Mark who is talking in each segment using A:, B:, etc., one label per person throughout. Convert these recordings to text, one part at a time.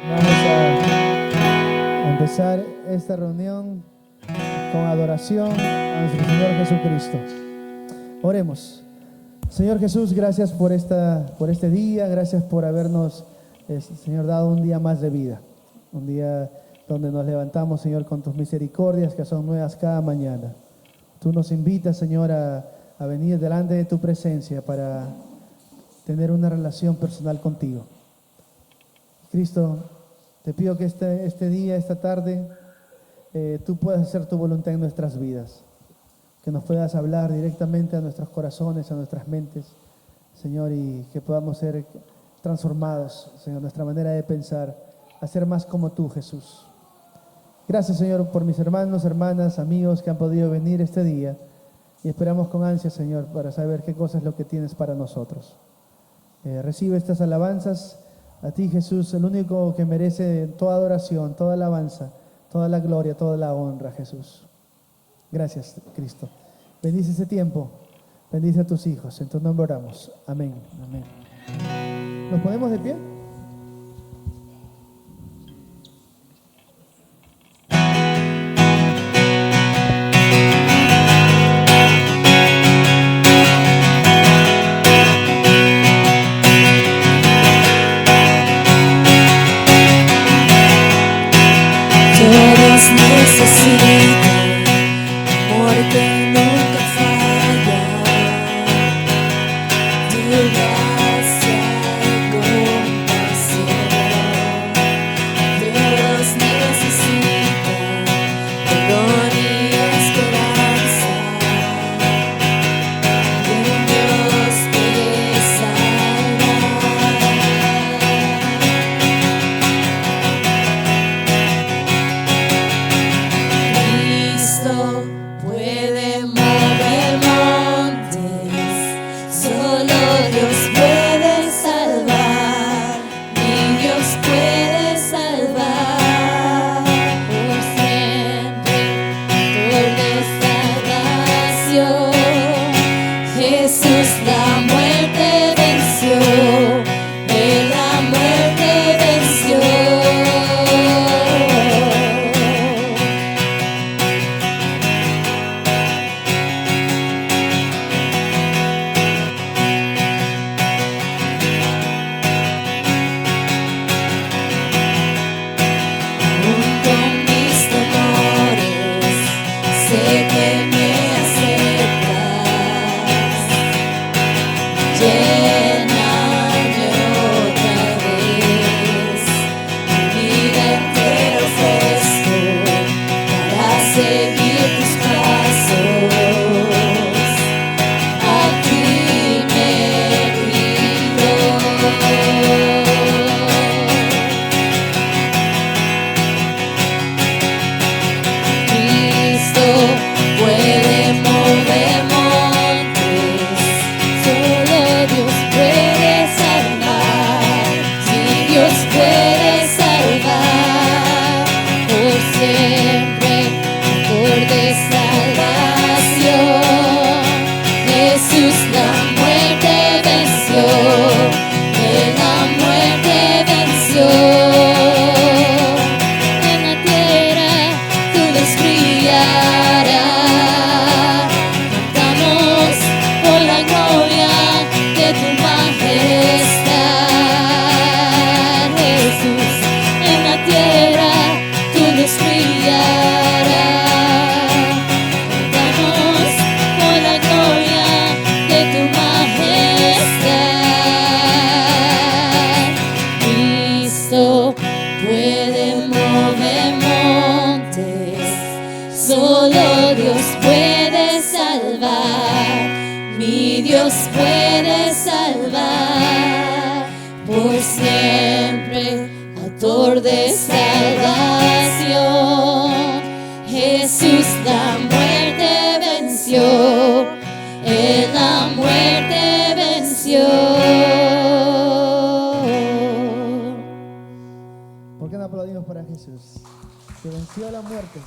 A: Vamos a empezar esta reunión con adoración a nuestro Señor Jesucristo. Oremos. Señor Jesús, gracias por este día, gracias por habernos, Señor, dado un día más de vida. Un día donde nos levantamos, Señor, con tus misericordias que son nuevas cada mañana. Tú nos invitas, Señor, a venir delante de tu presencia para tener una relación personal contigo. Cristo, te pido que este día, esta tarde, tú puedas hacer tu voluntad en nuestras vidas. Que nos puedas hablar directamente a nuestros corazones, a nuestras mentes, Señor, y que podamos ser transformados, Señor, nuestra manera de pensar, a ser más como tú, Jesús. Gracias, Señor, por mis hermanos, hermanas, amigos que han podido venir este día y esperamos con ansia, Señor, para saber qué cosa es lo que tienes para nosotros. Recibe estas alabanzas a ti, Jesús, el único que merece toda adoración, toda alabanza, toda la gloria, toda la honra, Jesús. Gracias, Cristo. Bendice este tiempo, bendice a tus hijos. En tu nombre oramos. Amén. Amén. ¿Nos ponemos de pie?
B: Todos necesitan amor que nunca falla, tu gracia y compasión. Todos necesitan perdón y esperanza de un Dios que salva. Cristo puede mover montes, solo Dios puede salvar, mi Dios puede salvar por siempre, por salvación. Jesús la muerte venció, Él la muerte venció. Aún con mis temores, sé que me aceptas. Lléname otra vez, mi vida entera ofrezco para seguir tus pasos. A ti me rindo. Cristo puede mover montes, solo Dios puede salvar, si Dios puede salvar por siempre, por de salvación. Jesús la muerte venció, Él la muerte venció. En la tierra tu luz brillará. Cantamos por la gloria de tu majestad. Jesús, en la tierra tu luz brillará. Cantamos por la gloria de tu majestad. Cristo puede mover montes, solo Dios puede salvar, mi Dios puede salvar por siempre, autor de salvación. Jesús la muerte venció, Él la muerte venció.
A: ¿Por qué no aplaudimos para Jesús? Que venció la muerte.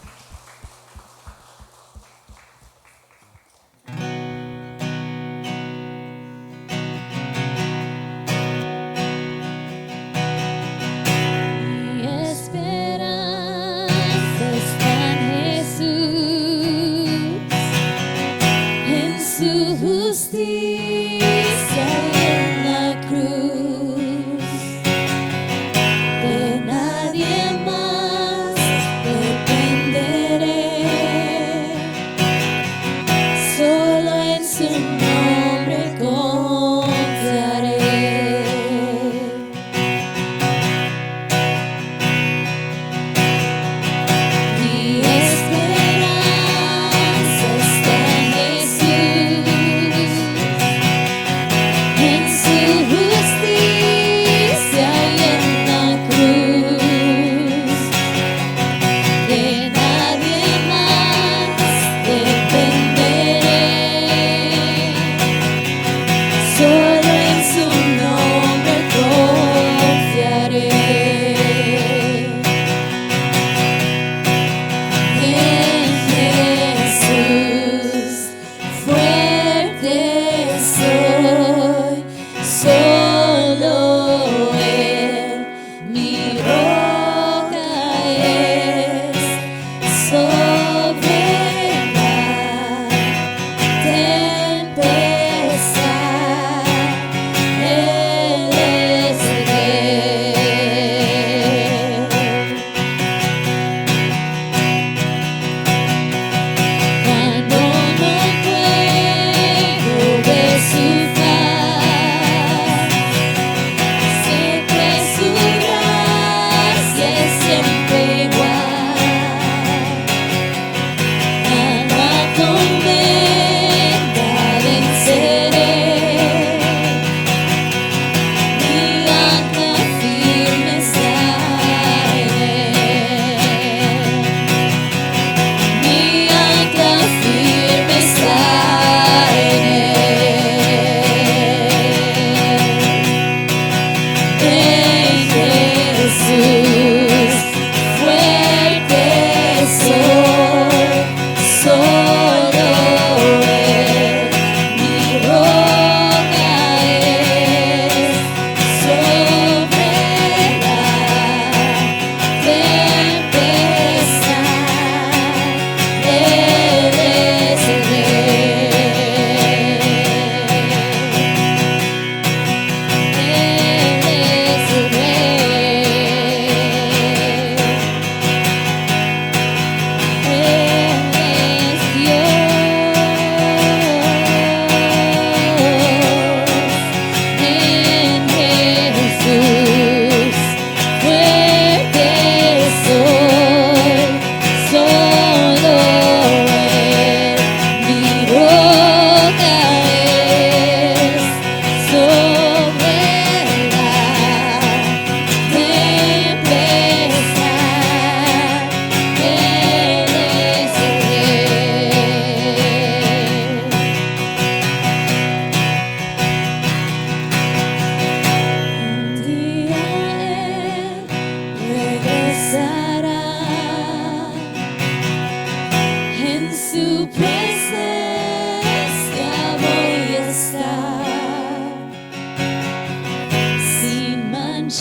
B: Él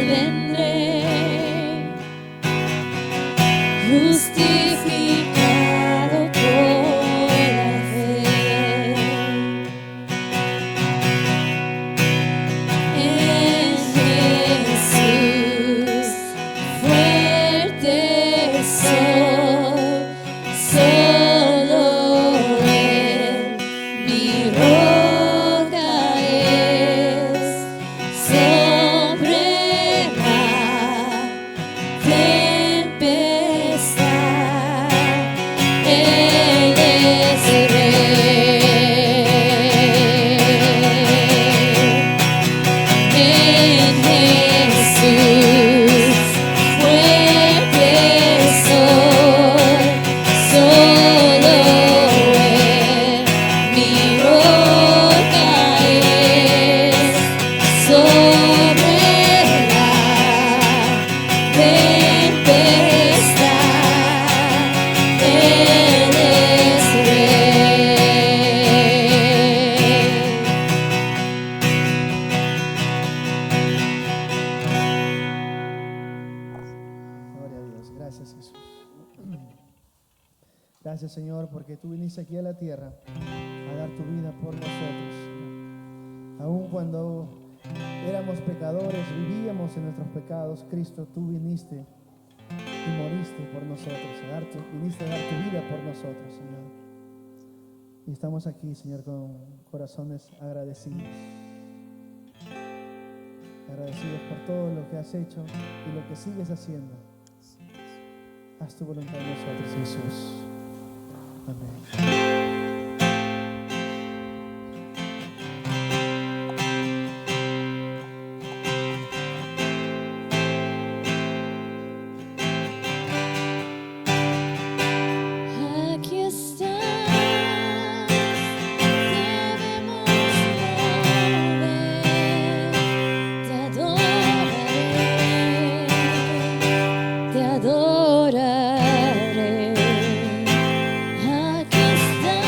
B: vendré, justificado por la fe. En Jesús, fuerte soy, solo Él, mi roca es, sobre la tempestad, Él es Rey. En Jesús, fuerte soy, solo Él, mi roca es, sobre la tempestad, Él es Rey.
A: Gloria a Dios. Gracias, Jesús. Gracias, Señor, porque tú viniste aquí a la tierra a dar tu vida por nosotros. Aun cuando éramos pecadores, vivíamos en nuestros pecados, Cristo, tú viniste y moriste por nosotros. Viniste a dar tu vida por nosotros, Señor. Y estamos aquí, Señor, con corazones agradecidos. Agradecidos por todo lo que has hecho y lo que sigues haciendo. Haz tu voluntad en nosotros, Jesús. Amén.
B: Aquí estás, debemos mover, te adoraré, aquí estás,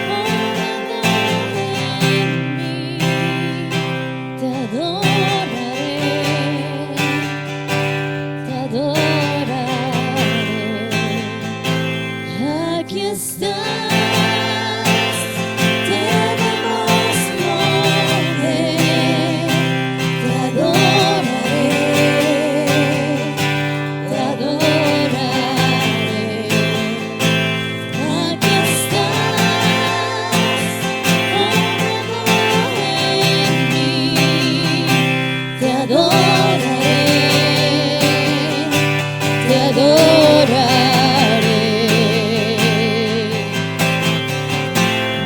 B: morando en mí, te adoraré, te adoraré. Aquí estás, debemos mover, te adoraré, te adoraré. Aquí estás, morando en mí, te adoraré, te adoraré.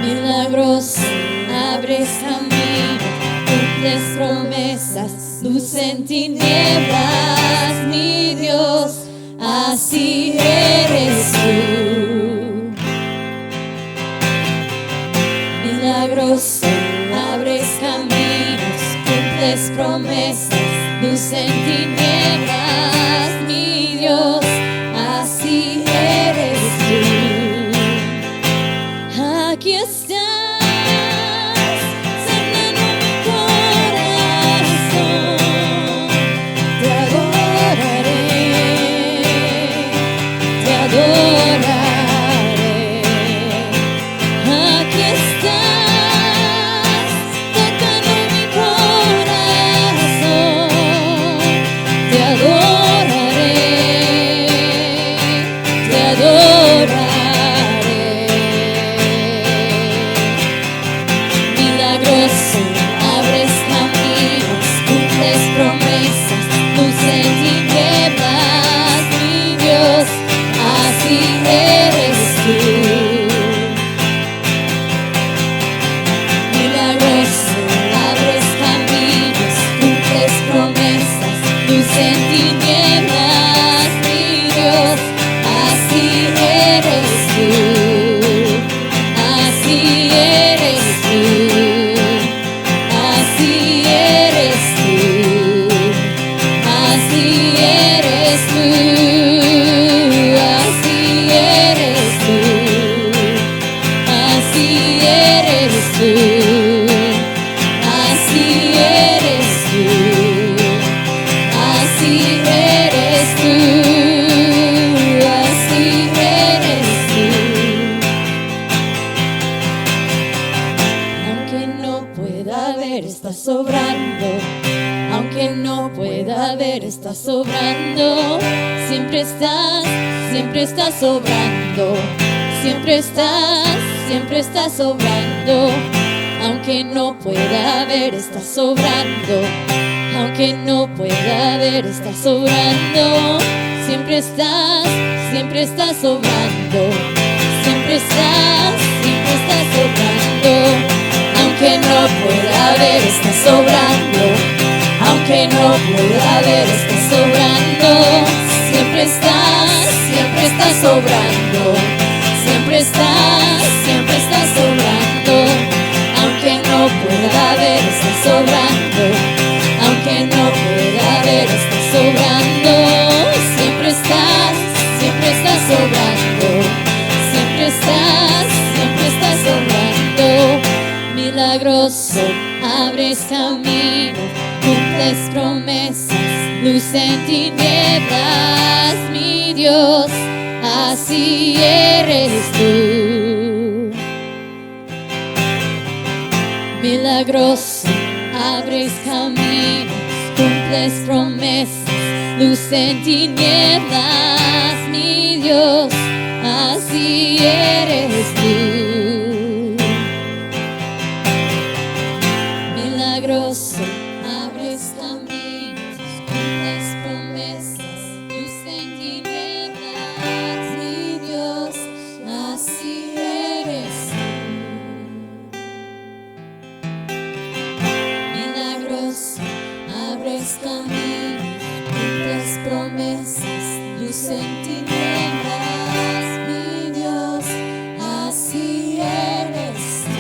B: Milagros, abres camino, cumples promesas, luz en tinieblas, mi Dios, así eres tú. Milagros, abres caminos, cumples promesas, luz en tinieblas, mi Dios, así eres tú. Aquí estás, sanando mi corazón, te adoraré, te adoraré. Aquí estás, tocando mi corazón, te adoraré, pueda ver, estás sobrando. Aunque no pueda ver, estás sobrando. Siempre estás sobrando. Siempre estás sobrando. Aunque no pueda ver, estás sobrando. Aunque no pueda ver, estás sobrando. Siempre estás sobrando. Siempre estás sobrando. Aunque no pueda ver, estás sobrando. Aunque no pueda ver, estás sobrando. Siempre estás sobrando. Siempre estás sobrando. Aunque no pueda ver, estás sobrando. Aunque no pueda ver, estás sobrando. Siempre estás sobrando. Siempre estás sobrando. Milagroso, abres camino, cumples promesas, luz en tinieblas, mi Dios, así eres tú. Milagroso, abres caminos, cumples promesas, luz en tinieblas, mi Dios, así eres tú. Milagroso, abres caminos, cumples promesas, luz en tinieblas, mi Dios, así eres tú. Milagroso, abres caminos, cumples promesas, luz en tinieblas, mi Dios, así eres tú.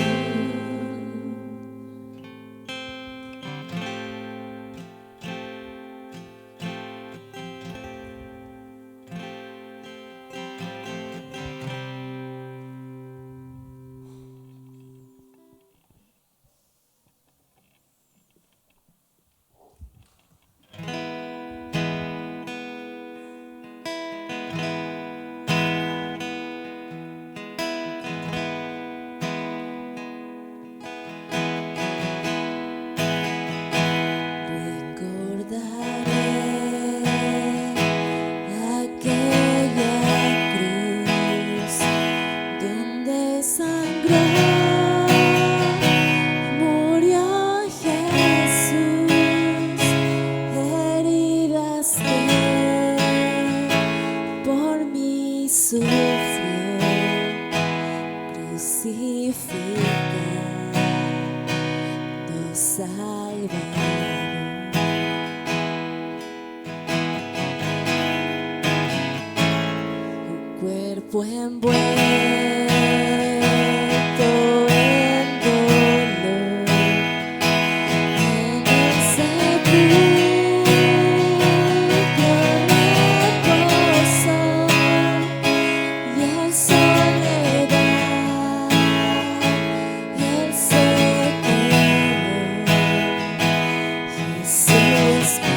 C: Cuerpo envuelto en dolor, en el sepulcro reposo, y en soledad él se quedó. Jesús me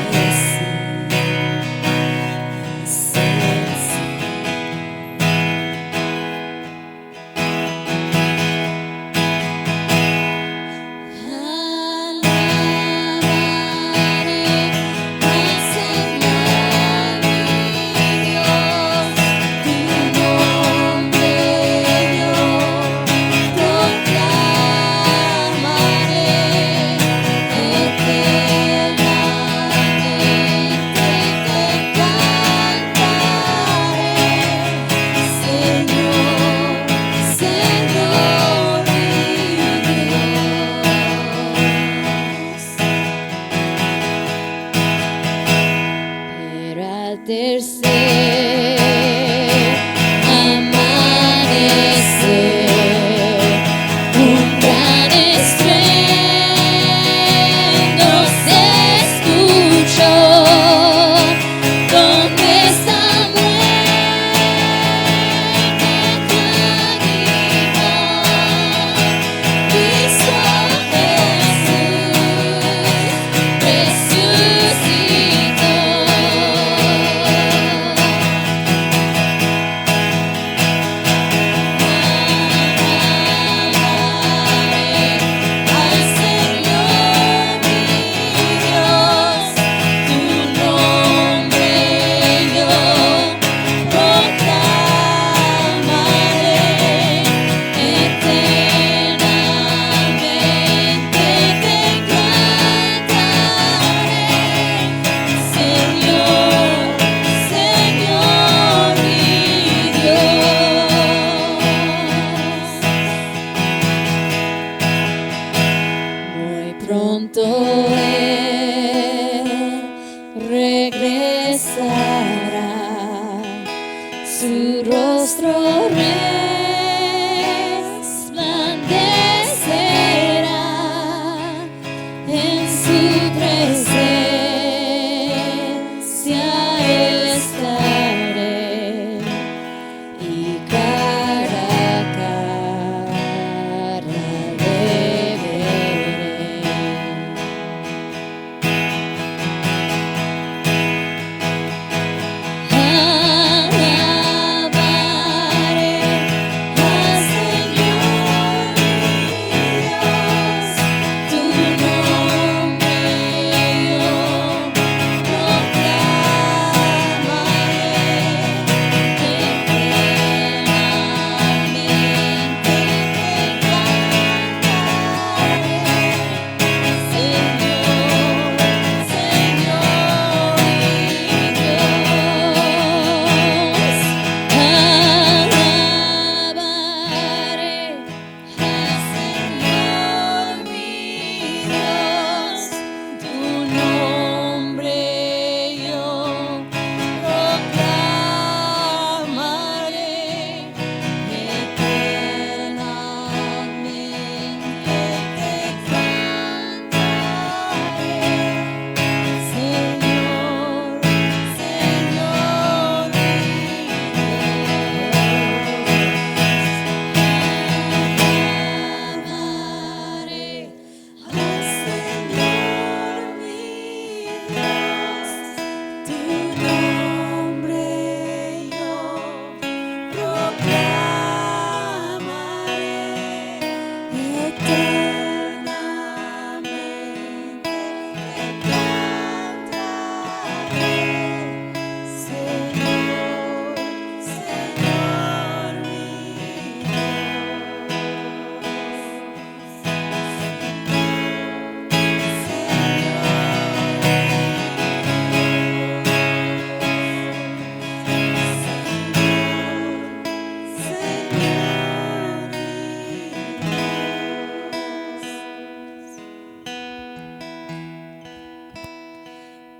B: pronto Él regresará, su rostro resplandecerá, en su presencia estaré y cara a cara le veré.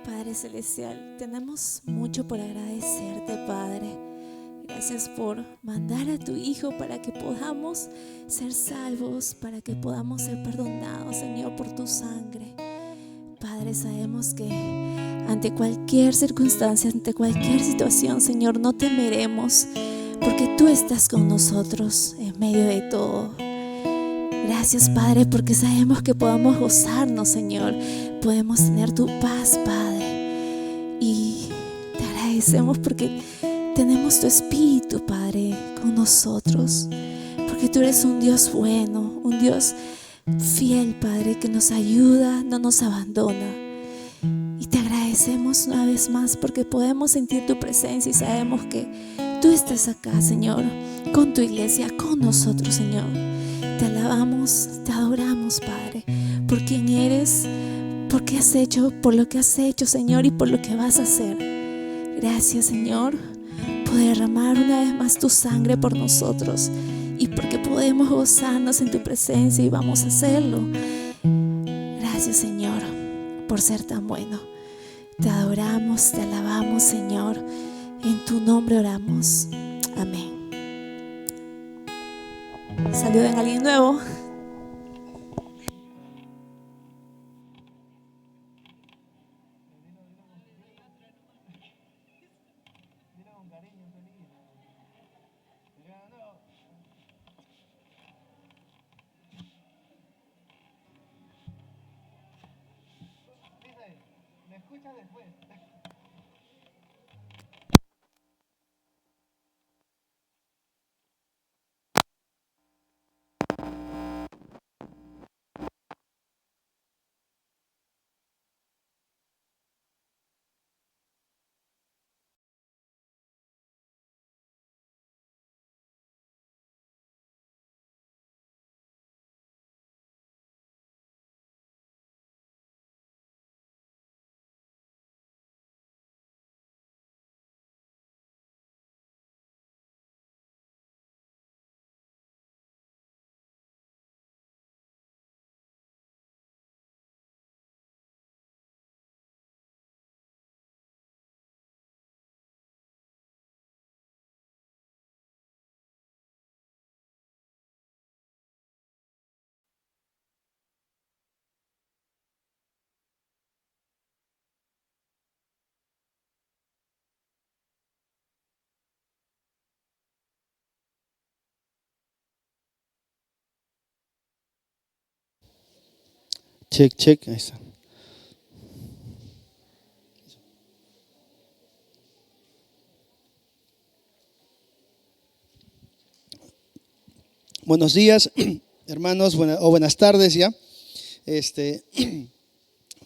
C: Padre Celestial, tenemos mucho por agradecerte, Padre. Gracias por mandar a tu Hijo para que podamos ser salvos, para que podamos ser perdonados, Señor, por tu sangre. Padre, sabemos que ante cualquier circunstancia, ante cualquier situación, Señor, no temeremos, porque tú estás con nosotros en medio de todo. Gracias, Padre, porque sabemos que podemos gozarnos, Señor. Podemos tener tu paz, Padre. Y te agradecemos porque tenemos tu Espíritu, Padre, con nosotros. Porque tú eres un Dios bueno, un Dios fiel, Padre, que nos ayuda, no nos abandona. Y te agradecemos una vez más porque podemos sentir tu presencia y sabemos que tú estás acá, Señor, con tu iglesia, con nosotros, Señor. Te alabamos, te adoramos, Padre, por quien eres, por qué has hecho, por lo que has hecho, Señor, y por lo que vas a hacer. Gracias, Señor, por derramar una vez más tu sangre por nosotros y porque podemos gozarnos en tu presencia y vamos a hacerlo. Gracias, Señor, por ser tan bueno. Te adoramos, te alabamos, Señor. En tu nombre oramos. Amén. Saluden a alguien nuevo.
A: Check, check. Ahí está. Buenos días, hermanos, o buenas tardes ya.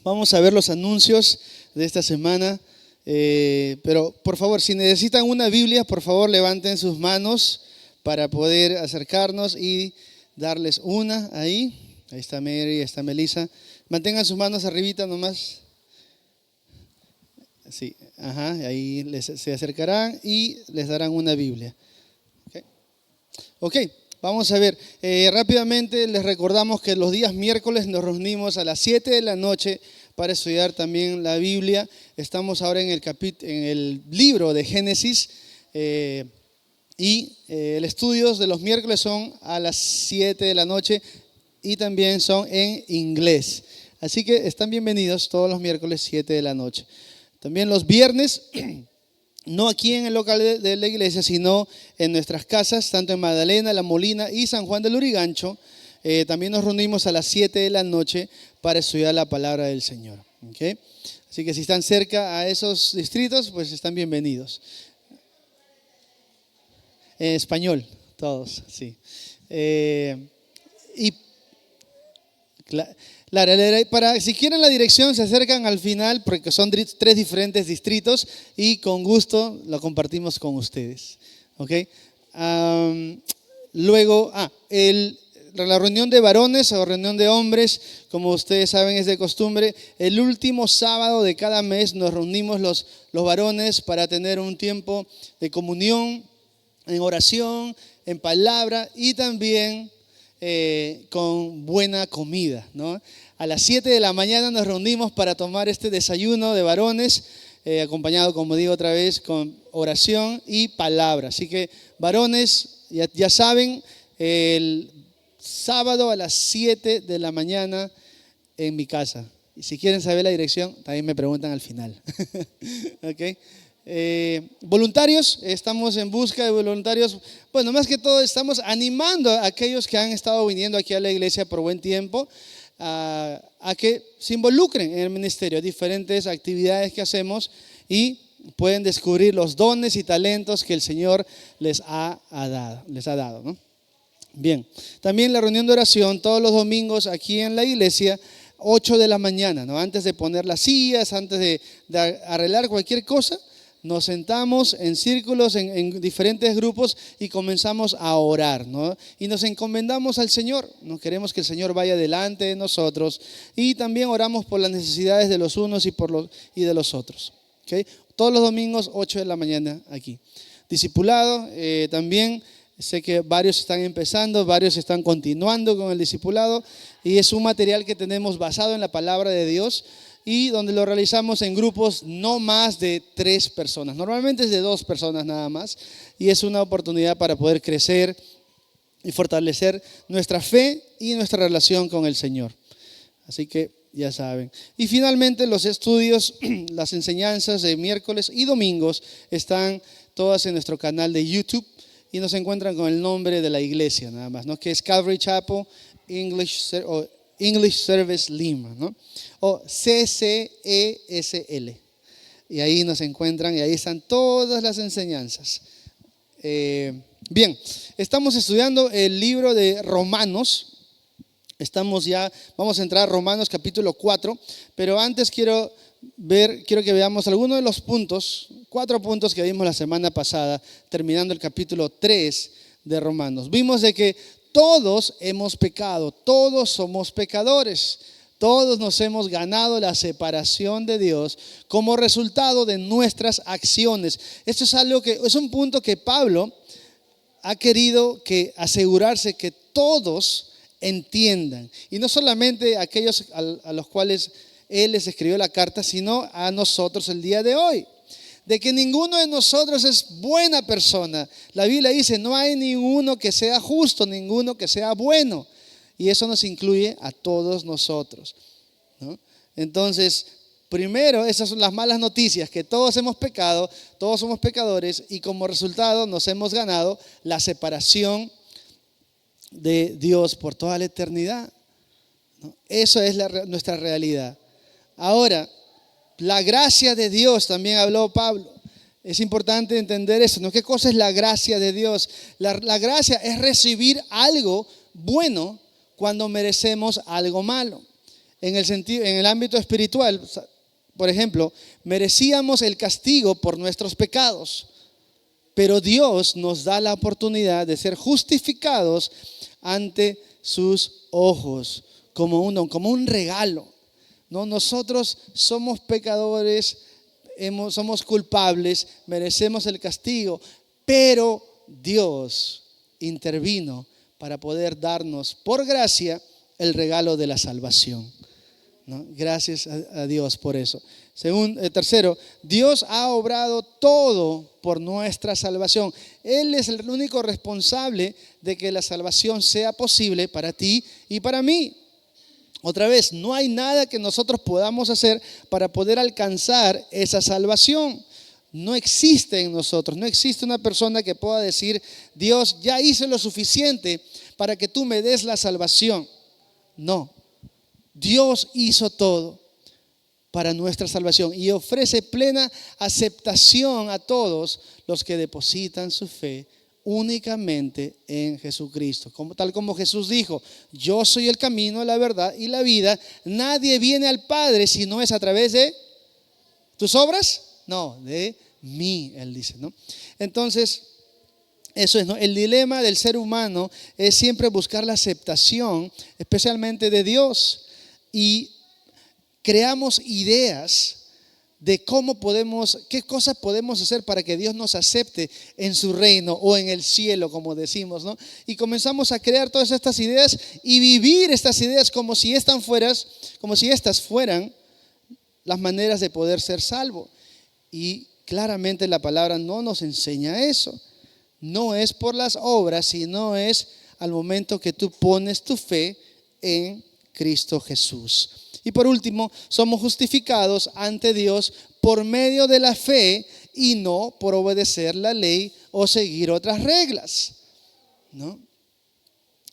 A: Vamos a ver los anuncios de esta semana. Pero por favor, si necesitan una Biblia, por favor levanten sus manos para poder acercarnos y darles una ahí. Ahí está Mary, ahí está Melissa. Mantengan sus manos arribita nomás. Sí, ajá, ahí se acercarán y les darán una Biblia. Ok, vamos a ver. Rápidamente les recordamos que los días miércoles nos reunimos a las 7 de la noche para estudiar también la Biblia. Estamos ahora en el libro de Génesis y el estudios de los miércoles son a las 7 de la noche y también son en inglés. Así que están bienvenidos todos los miércoles 7 de la noche. También los viernes, no aquí en el local de la iglesia, sino en nuestras casas, tanto en Magdalena, La Molina y San Juan del Lurigancho. También nos reunimos a las 7 de la noche para estudiar la palabra del Señor. ¿Okay? Así que si están cerca a esos distritos, pues están bienvenidos. En español, todos, sí. Si quieren la dirección, se acercan al final porque son 3 diferentes distritos y con gusto lo compartimos con ustedes. ¿Okay? Luego, la reunión de varones o reunión de hombres, como ustedes saben es de costumbre, el último sábado de cada mes nos reunimos los varones para tener un tiempo de comunión, en oración, en palabra y también con buena comida, ¿no? A las 7 de la mañana nos reunimos para tomar este desayuno de varones, acompañado, como digo otra vez, con oración y palabra. Así que varones, ya saben, el sábado a las 7 de la mañana en mi casa. Y si quieren saber la dirección, también me preguntan al final. ¿Okay? Voluntarios, estamos en busca de voluntarios. Bueno, más que todo estamos animando a aquellos que han estado viniendo aquí a la iglesia por buen tiempo a que se involucren en el ministerio, diferentes actividades que hacemos y pueden descubrir los dones y talentos que el Señor les ha dado, ¿no? Bien, también la reunión de oración todos los domingos aquí en la iglesia, 8 de la mañana, ¿no? Antes de poner las sillas, antes de arreglar cualquier cosa, nos sentamos en círculos, en diferentes grupos y comenzamos a orar, ¿no? Y nos encomendamos al Señor. No queremos que el Señor vaya delante de nosotros y también oramos por las necesidades de los unos y de los otros. ¿Okay? Todos los domingos, 8 de la mañana aquí. Discipulado, también sé que varios están empezando, varios están continuando con el discipulado y es un material que tenemos basado en la palabra de Dios y donde lo realizamos en grupos no más de 3 personas. Normalmente es de 2 personas nada más y es una oportunidad para poder crecer y fortalecer nuestra fe y nuestra relación con el Señor. Así que ya saben. Y finalmente los estudios, las enseñanzas de miércoles y domingos están todas en nuestro canal de YouTube y nos encuentran con el nombre de la iglesia nada más, ¿no? Que es Calvary Chapel English Service Lima, ¿no? O CCESL. Y ahí nos encuentran y ahí están todas las enseñanzas. Bien, estamos estudiando el libro de Romanos. Vamos a entrar a Romanos capítulo 4, pero antes quiero que veamos algunos de los puntos, 4 puntos que vimos la semana pasada, terminando el capítulo 3 de Romanos. Vimos de que todos hemos pecado, todos somos pecadores, todos nos hemos ganado la separación de Dios como resultado de nuestras acciones. Esto es un punto que Pablo ha querido asegurarse que todos entiendan, y no solamente aquellos a los cuales él les escribió la carta, sino a nosotros el día de hoy, de que ninguno de nosotros es buena persona. La Biblia dice, no hay ninguno que sea justo, ninguno que sea bueno, y eso nos incluye a todos nosotros, ¿no? Entonces, primero, esas son las malas noticias, que todos hemos pecado, todos somos pecadores, y como resultado nos hemos ganado la separación de Dios por toda la eternidad,
D: ¿no? Eso es nuestra realidad. Ahora, la gracia de Dios, también habló Pablo. Es importante entender eso, ¿no? ¿Qué cosa es la gracia de Dios? La gracia es recibir algo bueno cuando merecemos algo malo. En el ámbito espiritual, por ejemplo, merecíamos el castigo por nuestros pecados, pero Dios nos da la oportunidad de ser justificados ante sus ojos como un regalo, ¿no? Nosotros somos pecadores, somos culpables, merecemos el castigo, pero Dios intervino para poder darnos por gracia el regalo de la salvación, ¿no? Gracias a Dios por eso. Tercero, Dios ha obrado todo por nuestra salvación. Él es el único responsable de que la salvación sea posible para ti y para mí. Otra vez, no hay nada que nosotros podamos hacer para poder alcanzar esa salvación. No existe en nosotros, no existe una persona que pueda decir, Dios, ya hice lo suficiente para que tú me des la salvación. No, Dios hizo todo para nuestra salvación y ofrece plena aceptación a todos los que depositan su fe únicamente en Jesucristo. Tal como Jesús dijo, yo soy el camino, la verdad y la vida. Nadie viene al Padre si no es a través de tus obras, no, de mí, Él dice, ¿no? Entonces, eso es, ¿no? El dilema del ser humano es siempre buscar la aceptación, especialmente de Dios, y creamos ideas de qué cosas podemos hacer para que Dios nos acepte en su reino o en el cielo, como decimos, ¿no? Y comenzamos a crear todas estas ideas y vivir estas ideas como si estas fueran las maneras de poder ser salvo. Y claramente la palabra no nos enseña eso. No es por las obras, sino es al momento que tú pones tu fe en Cristo Jesús. Y por último, somos justificados ante Dios por medio de la fe y no por obedecer la ley o seguir otras reglas, ¿no?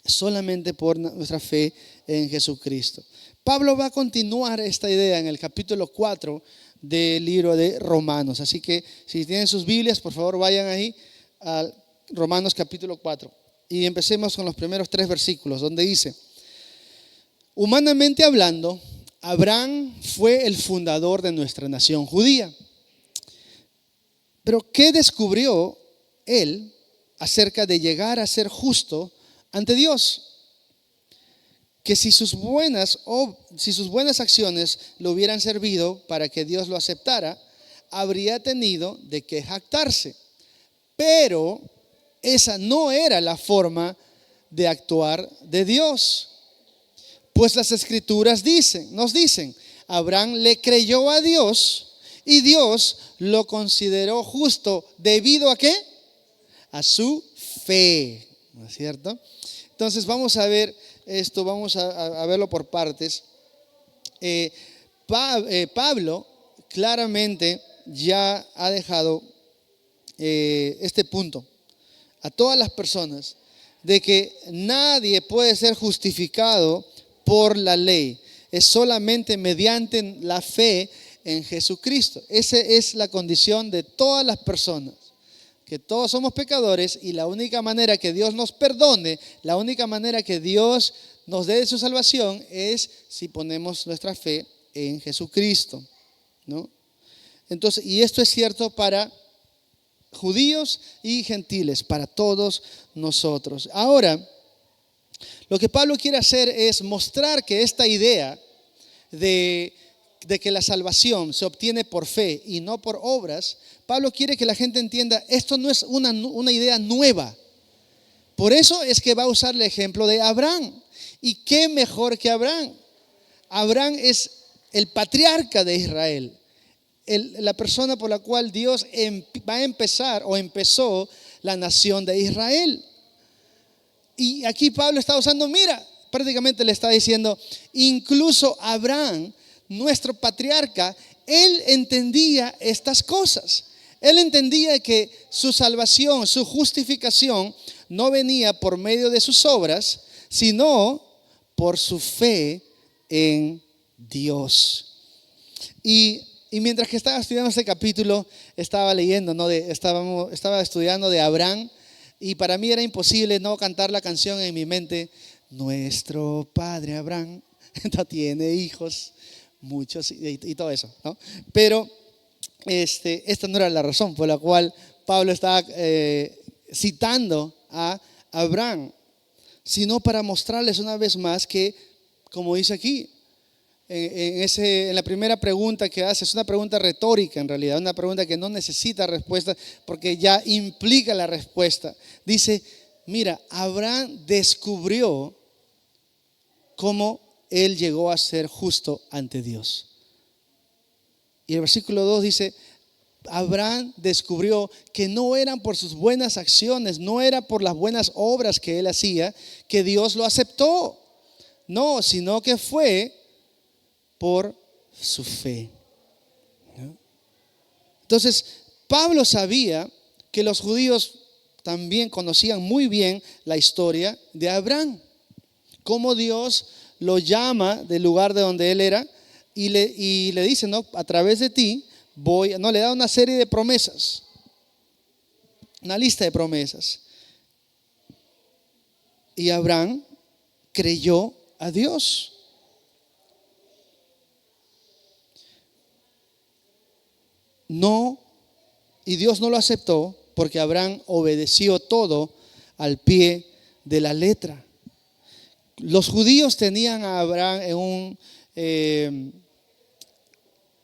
D: Solamente por nuestra fe en Jesucristo. Pablo va a continuar esta idea en el capítulo 4 del libro de Romanos. Así que si tienen sus Biblias, por favor vayan ahí a Romanos capítulo 4. Y empecemos con los primeros 3 versículos, donde dice: humanamente hablando, Abraham fue el fundador de nuestra nación judía. Pero ¿qué descubrió él acerca de llegar a ser justo ante Dios? Que si sus buenas acciones le hubieran servido para que Dios lo aceptara, habría tenido de qué jactarse. Pero esa no era la forma de actuar de Dios. Pues las escrituras nos dicen, Abraham le creyó a Dios y Dios lo consideró justo. ¿Debido a qué? A su fe, ¿no es cierto? Entonces vamos a ver esto, vamos a verlo por partes. Pablo claramente ya ha dejado este punto a todas las personas de que nadie puede ser justificado por la ley, es solamente mediante la fe en Jesucristo. Esa es la condición de todas las personas, que todos somos pecadores y la única manera que Dios nos perdone, la única manera que Dios nos dé su salvación es si ponemos nuestra fe en Jesucristo, ¿no? Entonces, y esto es cierto para judíos y gentiles, para todos nosotros. Ahora, lo que Pablo quiere hacer es mostrar que esta idea de que la salvación se obtiene por fe y no por obras, Pablo quiere que la gente entienda, esto no es una idea nueva. Por eso es que va a usar el ejemplo de Abraham. ¿Y qué mejor que Abraham? Abraham es el patriarca de Israel, la persona por la cual Dios va a empezar o empezó la nación de Israel. Y aquí Pablo está usando, prácticamente le está diciendo, incluso Abraham, nuestro patriarca, él entendía estas cosas. Él entendía que su salvación, su justificación, no venía por medio de sus obras, sino por su fe en Dios. Y mientras que estaba estudiando este capítulo, estaba leyendo, ¿no? Estaba estudiando de Abraham, y para mí era imposible no cantar la canción en mi mente. Nuestro padre Abraham no tiene hijos, muchos, y todo eso, ¿no? Pero esta no era la razón por la cual Pablo estaba citando a Abraham, sino para mostrarles una vez más que, como dice aquí, en la primera pregunta que hace, es una pregunta retórica en realidad, una pregunta que no necesita respuesta porque ya implica la respuesta. Dice, mira, Abraham descubrió cómo él llegó a ser justo ante Dios. Y el versículo 2 dice, Abraham descubrió que no eran por sus buenas acciones, no era por las buenas obras que él hacía, que Dios lo aceptó. No, sino que fue por su fe. ¿No? Entonces, Pablo sabía que los judíos también conocían muy bien la historia de Abraham, cómo Dios lo llama del lugar de donde él era y le dice, no, a través de ti le da una serie de promesas, una lista de promesas. Y Abraham creyó a Dios. No, y Dios no lo aceptó porque Abraham obedeció todo al pie de la letra. Los judíos tenían a Abraham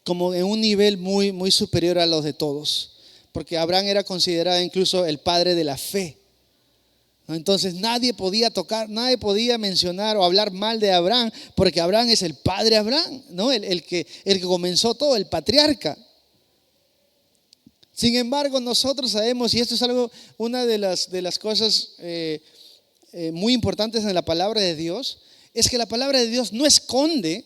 D: como en un nivel muy, muy superior a los de todos, porque Abraham era considerado incluso el padre de la fe. Entonces nadie podía mencionar o hablar mal de Abraham, porque Abraham es el padre Abraham, ¿no? el que comenzó todo, el patriarca. Sin embargo, nosotros sabemos, y esto es una de las cosas muy importantes en la palabra de Dios, es que la palabra de Dios no esconde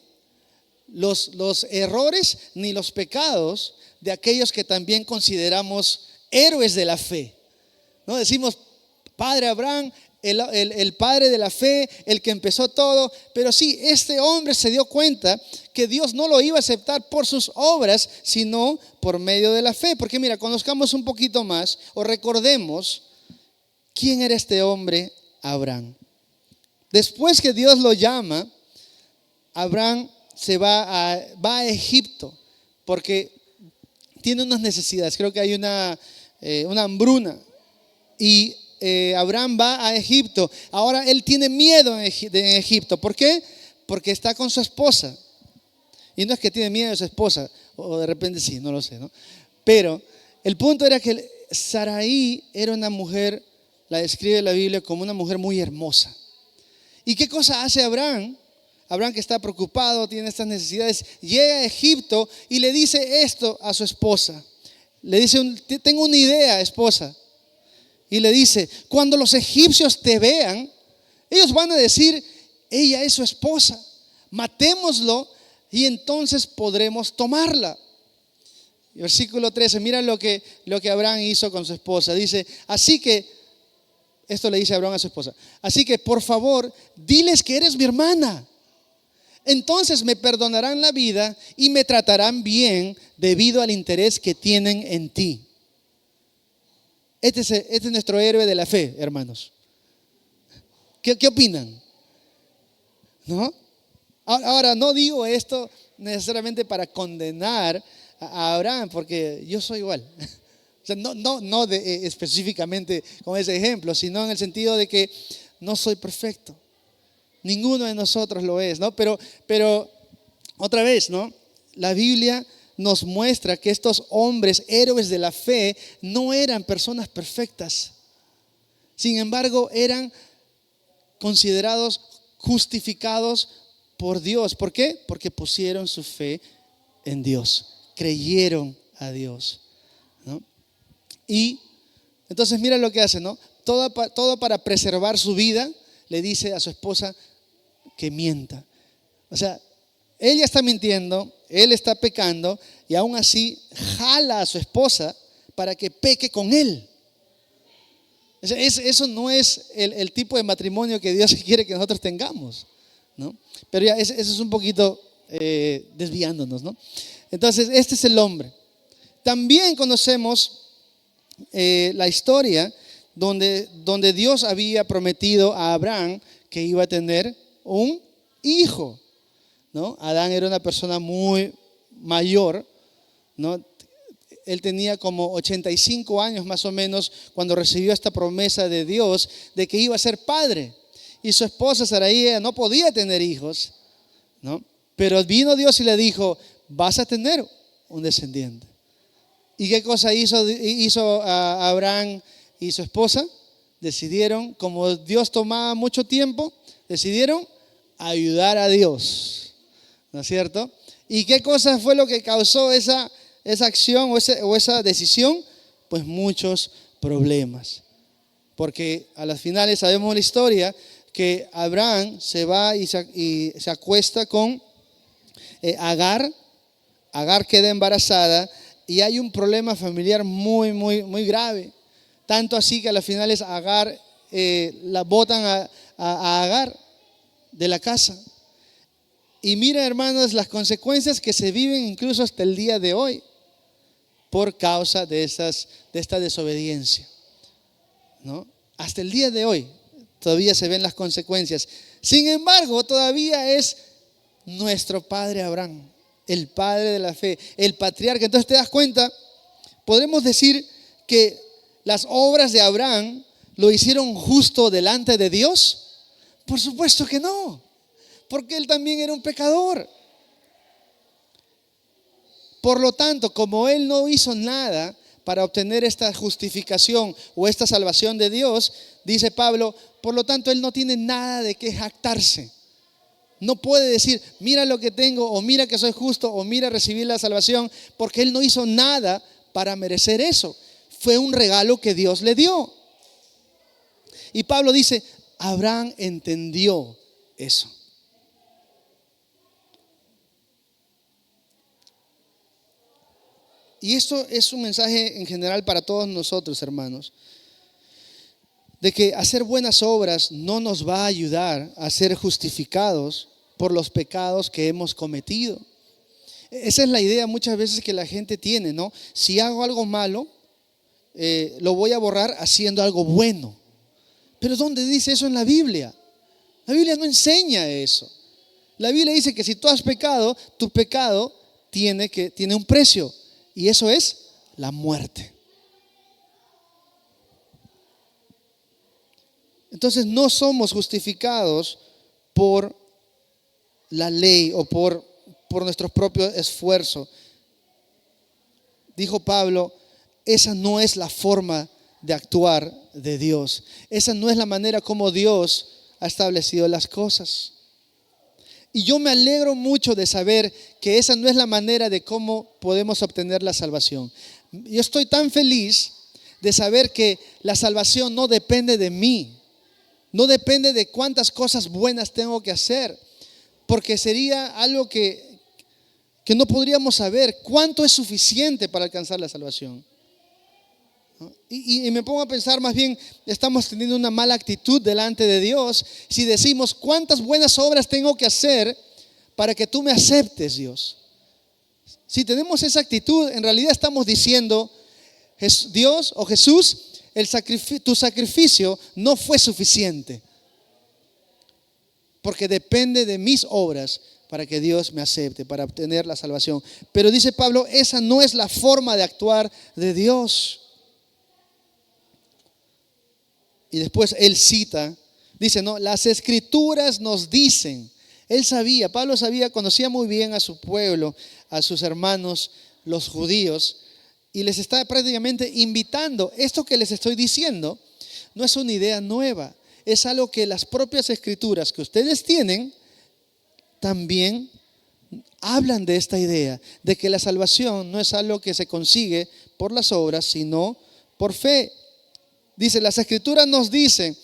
D: los errores ni los pecados de aquellos que también consideramos héroes de la fe. ¿No? Decimos, padre Abraham, el padre de la fe, el que empezó todo, pero sí, este hombre se dio cuenta que Dios no lo iba a aceptar por sus obras, sino por medio de la fe. Porque mira, conozcamos un poquito más o recordemos quién era este hombre Abraham. Después que Dios lo llama, Abraham va a Egipto porque tiene unas necesidades. Creo que hay una hambruna y Abraham va a Egipto. Ahora él tiene miedo en Egipto. ¿Por qué? Porque está con su esposa. Y no es que tiene miedo de su esposa, o de repente sí, no lo sé, ¿no? Pero el punto era que Sarai era una mujer, la describe la Biblia como una mujer muy hermosa. ¿Y qué cosa hace Abraham? Abraham, que está preocupado, tiene estas necesidades, llega a Egipto y le dice esto a su esposa. Le dice, tengo una idea, esposa. Y le dice, cuando los egipcios te vean, ellos van a decir, ella es su esposa, matémoslo y entonces podremos tomarla. Versículo 13, mira lo que Abraham hizo con su esposa. Dice, esto le dice Abraham a su esposa, así que por favor, diles que eres mi hermana. Entonces me perdonarán la vida y me tratarán bien debido al interés que tienen en ti. Este es nuestro héroe de la fe, hermanos. ¿Qué opinan? ¿No? Ahora, no digo esto necesariamente para condenar a Abraham, porque yo soy igual. O sea, no específicamente con ese ejemplo, sino en el sentido de que no soy perfecto. Ninguno de nosotros lo es, ¿no? Pero otra vez, ¿no? La Biblia nos muestra que estos hombres, héroes de la fe, no eran personas perfectas. Sin embargo, eran considerados justificados por Dios. ¿Por qué? Porque pusieron su fe en Dios, creyeron a Dios, ¿no? Y entonces mira lo que hace, ¿no? Todo para preservar su vida, le dice a su esposa que mienta. O sea, ella está mintiendo, él está pecando y aún así jala a su esposa para que peque con él. Eso no es el tipo de matrimonio que Dios quiere que nosotros tengamos, ¿no? Pero ya, eso es un poquito desviándonos, ¿no? Entonces, este es el hombre. También conocemos la historia donde Dios había prometido a Abraham que iba a tener un hijo, ¿no? Adán era una persona muy mayor, ¿no? Él tenía como 85 años más o menos cuando recibió esta promesa de Dios de que iba a ser padre. Y su esposa Sarai no podía tener hijos, ¿no? Pero vino Dios y le dijo, vas a tener un descendiente. ¿Y qué cosa hizo Abraham y su esposa? Decidieron, como Dios tomaba mucho tiempo, decidieron ayudar a Dios, ¿no es cierto? ¿Y qué cosa fue lo que causó esa acción o esa decisión? Pues muchos problemas. Porque a las finales sabemos la historia que Abraham se va y se acuesta con Agar. Agar queda embarazada y hay un problema familiar muy, muy, muy grave. Tanto así que a las finales Agar la botan a Agar de la casa. Y mira, hermanos, las consecuencias que se viven incluso hasta el día de hoy por causa de esta desobediencia, ¿no? Hasta el día de hoy todavía se ven las consecuencias. Sin embargo, todavía es nuestro padre Abraham, el padre de la fe, el patriarca. Entonces te das cuenta, podremos decir que las obras de Abraham lo hicieron justo delante de Dios. Por supuesto que no, porque él también era un pecador. Por lo tanto, como él no hizo nada para obtener esta justificación o esta salvación de Dios, dice Pablo, por lo tanto él no tiene nada de qué jactarse. No puede decir, mira lo que tengo, o mira que soy justo, o mira recibir la salvación, porque él no hizo nada para merecer eso. Fue un regalo que Dios le dio. Y Pablo dice, Abraham entendió eso. Y esto es un mensaje en general para todos nosotros, hermanos, de que hacer buenas obras no nos va a ayudar a ser justificados por los pecados que hemos cometido. Esa es la idea muchas veces que la gente tiene, ¿no? Si hago algo malo, lo voy a borrar haciendo algo bueno. Pero ¿dónde dice eso en la Biblia? La Biblia no enseña eso. La Biblia dice que si tú has pecado, tu pecado tiene un precio. Y eso es la muerte. Entonces no somos justificados por la ley o por nuestro propio esfuerzo. Dijo Pablo, esa no es la forma de actuar de Dios. Esa no es la manera como Dios ha establecido las cosas. Y yo me alegro mucho de saber que esa no es la manera de cómo podemos obtener la salvación. Yo estoy tan feliz de saber que la salvación no depende de mí, no depende de cuántas cosas buenas tengo que hacer, porque sería algo que no podríamos saber cuánto es suficiente para alcanzar la salvación. Y me pongo a pensar, más bien estamos teniendo una mala actitud delante de Dios si decimos cuántas buenas obras tengo que hacer para que tú me aceptes, Dios. Si tenemos esa actitud, en realidad estamos diciendo, Dios o Jesús, tu sacrificio no fue suficiente, porque depende de mis obras para que Dios me acepte, para obtener la salvación. Pero dice Pablo, esa no es la forma de actuar de Dios. Y después él cita, dice, no, las escrituras nos dicen. Él sabía, Pablo sabía, conocía muy bien a su pueblo, a sus hermanos, los judíos, y les está prácticamente invitando. Esto que les estoy diciendo no es una idea nueva, es algo que las propias escrituras que ustedes tienen también hablan de esta idea, de que la salvación no es algo que se consigue por las obras, sino por fe. Dice, las escrituras nos dicen,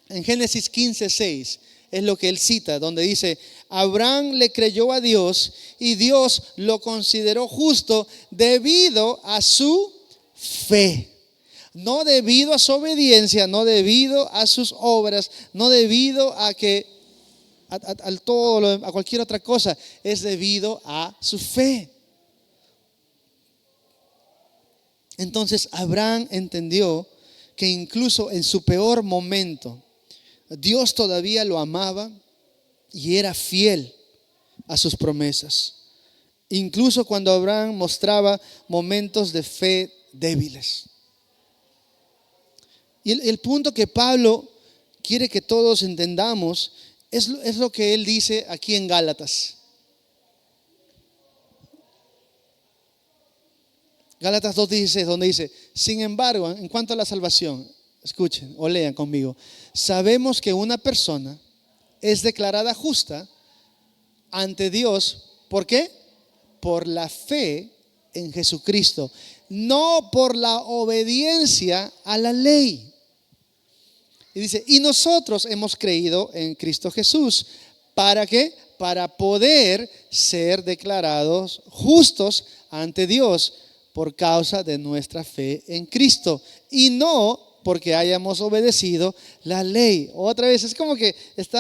D: en Génesis 15:6, es lo que él cita, donde dice, Abraham le creyó a Dios y Dios lo consideró justo debido a su fe. No debido a su obediencia, no debido a sus obras, no debido a que a cualquier otra cosa, es debido a su fe. Entonces Abraham entendió que incluso en su peor momento, Dios todavía lo amaba y era fiel a sus promesas. Incluso cuando Abraham mostraba momentos de fe débiles. Y el punto que Pablo quiere que todos entendamos es lo que él dice aquí en Gálatas. Gálatas 2:16, donde dice: sin embargo, en cuanto a la salvación, escuchen o lean conmigo, sabemos que una persona es declarada justa ante Dios. ¿Por qué? Por la fe en Jesucristo, no por la obediencia a la ley. Y dice: y nosotros hemos creído en Cristo Jesús. ¿Para qué? Para poder ser declarados justos ante Dios por causa de nuestra fe en Cristo, y no porque hayamos obedecido la ley. Otra vez, es como que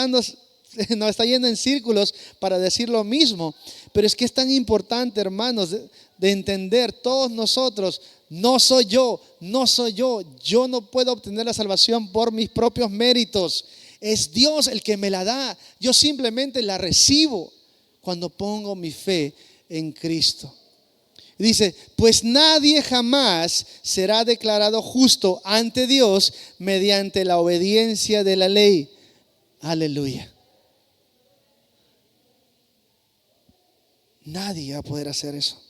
D: nos está yendo en círculos para decir lo mismo, pero es que es tan importante, hermanos, de entender todos nosotros. No soy yo, yo no puedo obtener la salvación por mis propios méritos, es Dios el que me la da, yo simplemente la recibo cuando pongo mi fe en Cristo. Dice: pues nadie jamás será declarado justo ante Dios mediante la obediencia de la ley. Aleluya. Nadie va a poder hacer eso.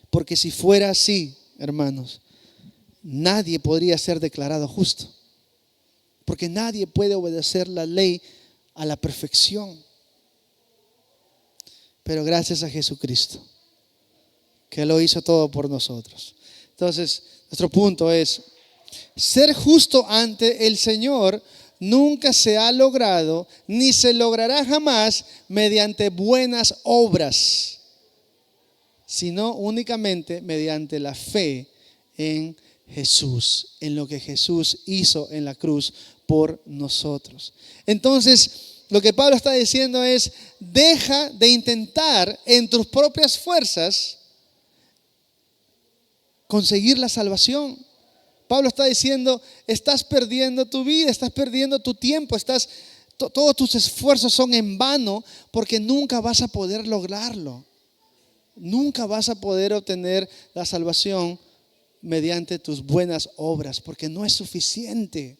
D: Porque si fuera así, hermanos, nadie podría ser declarado justo. Porque nadie puede obedecer la ley a la perfección. Pero gracias a Jesucristo, que lo hizo todo por nosotros. Entonces, nuestro punto es: ser justo ante el Señor nunca se ha logrado, ni se logrará jamás mediante buenas obras, sino únicamente mediante la fe en Jesús, en lo que Jesús hizo en la cruz por nosotros. Entonces, lo que Pablo está diciendo es: deja de intentar en tus propias fuerzas conseguir la salvación. Pablo está diciendo: estás perdiendo tu vida, estás perdiendo tu tiempo, todos tus esfuerzos son en vano, porque nunca vas a poder lograrlo. Nunca vas a poder obtener la salvación mediante tus buenas obras, porque no es suficiente.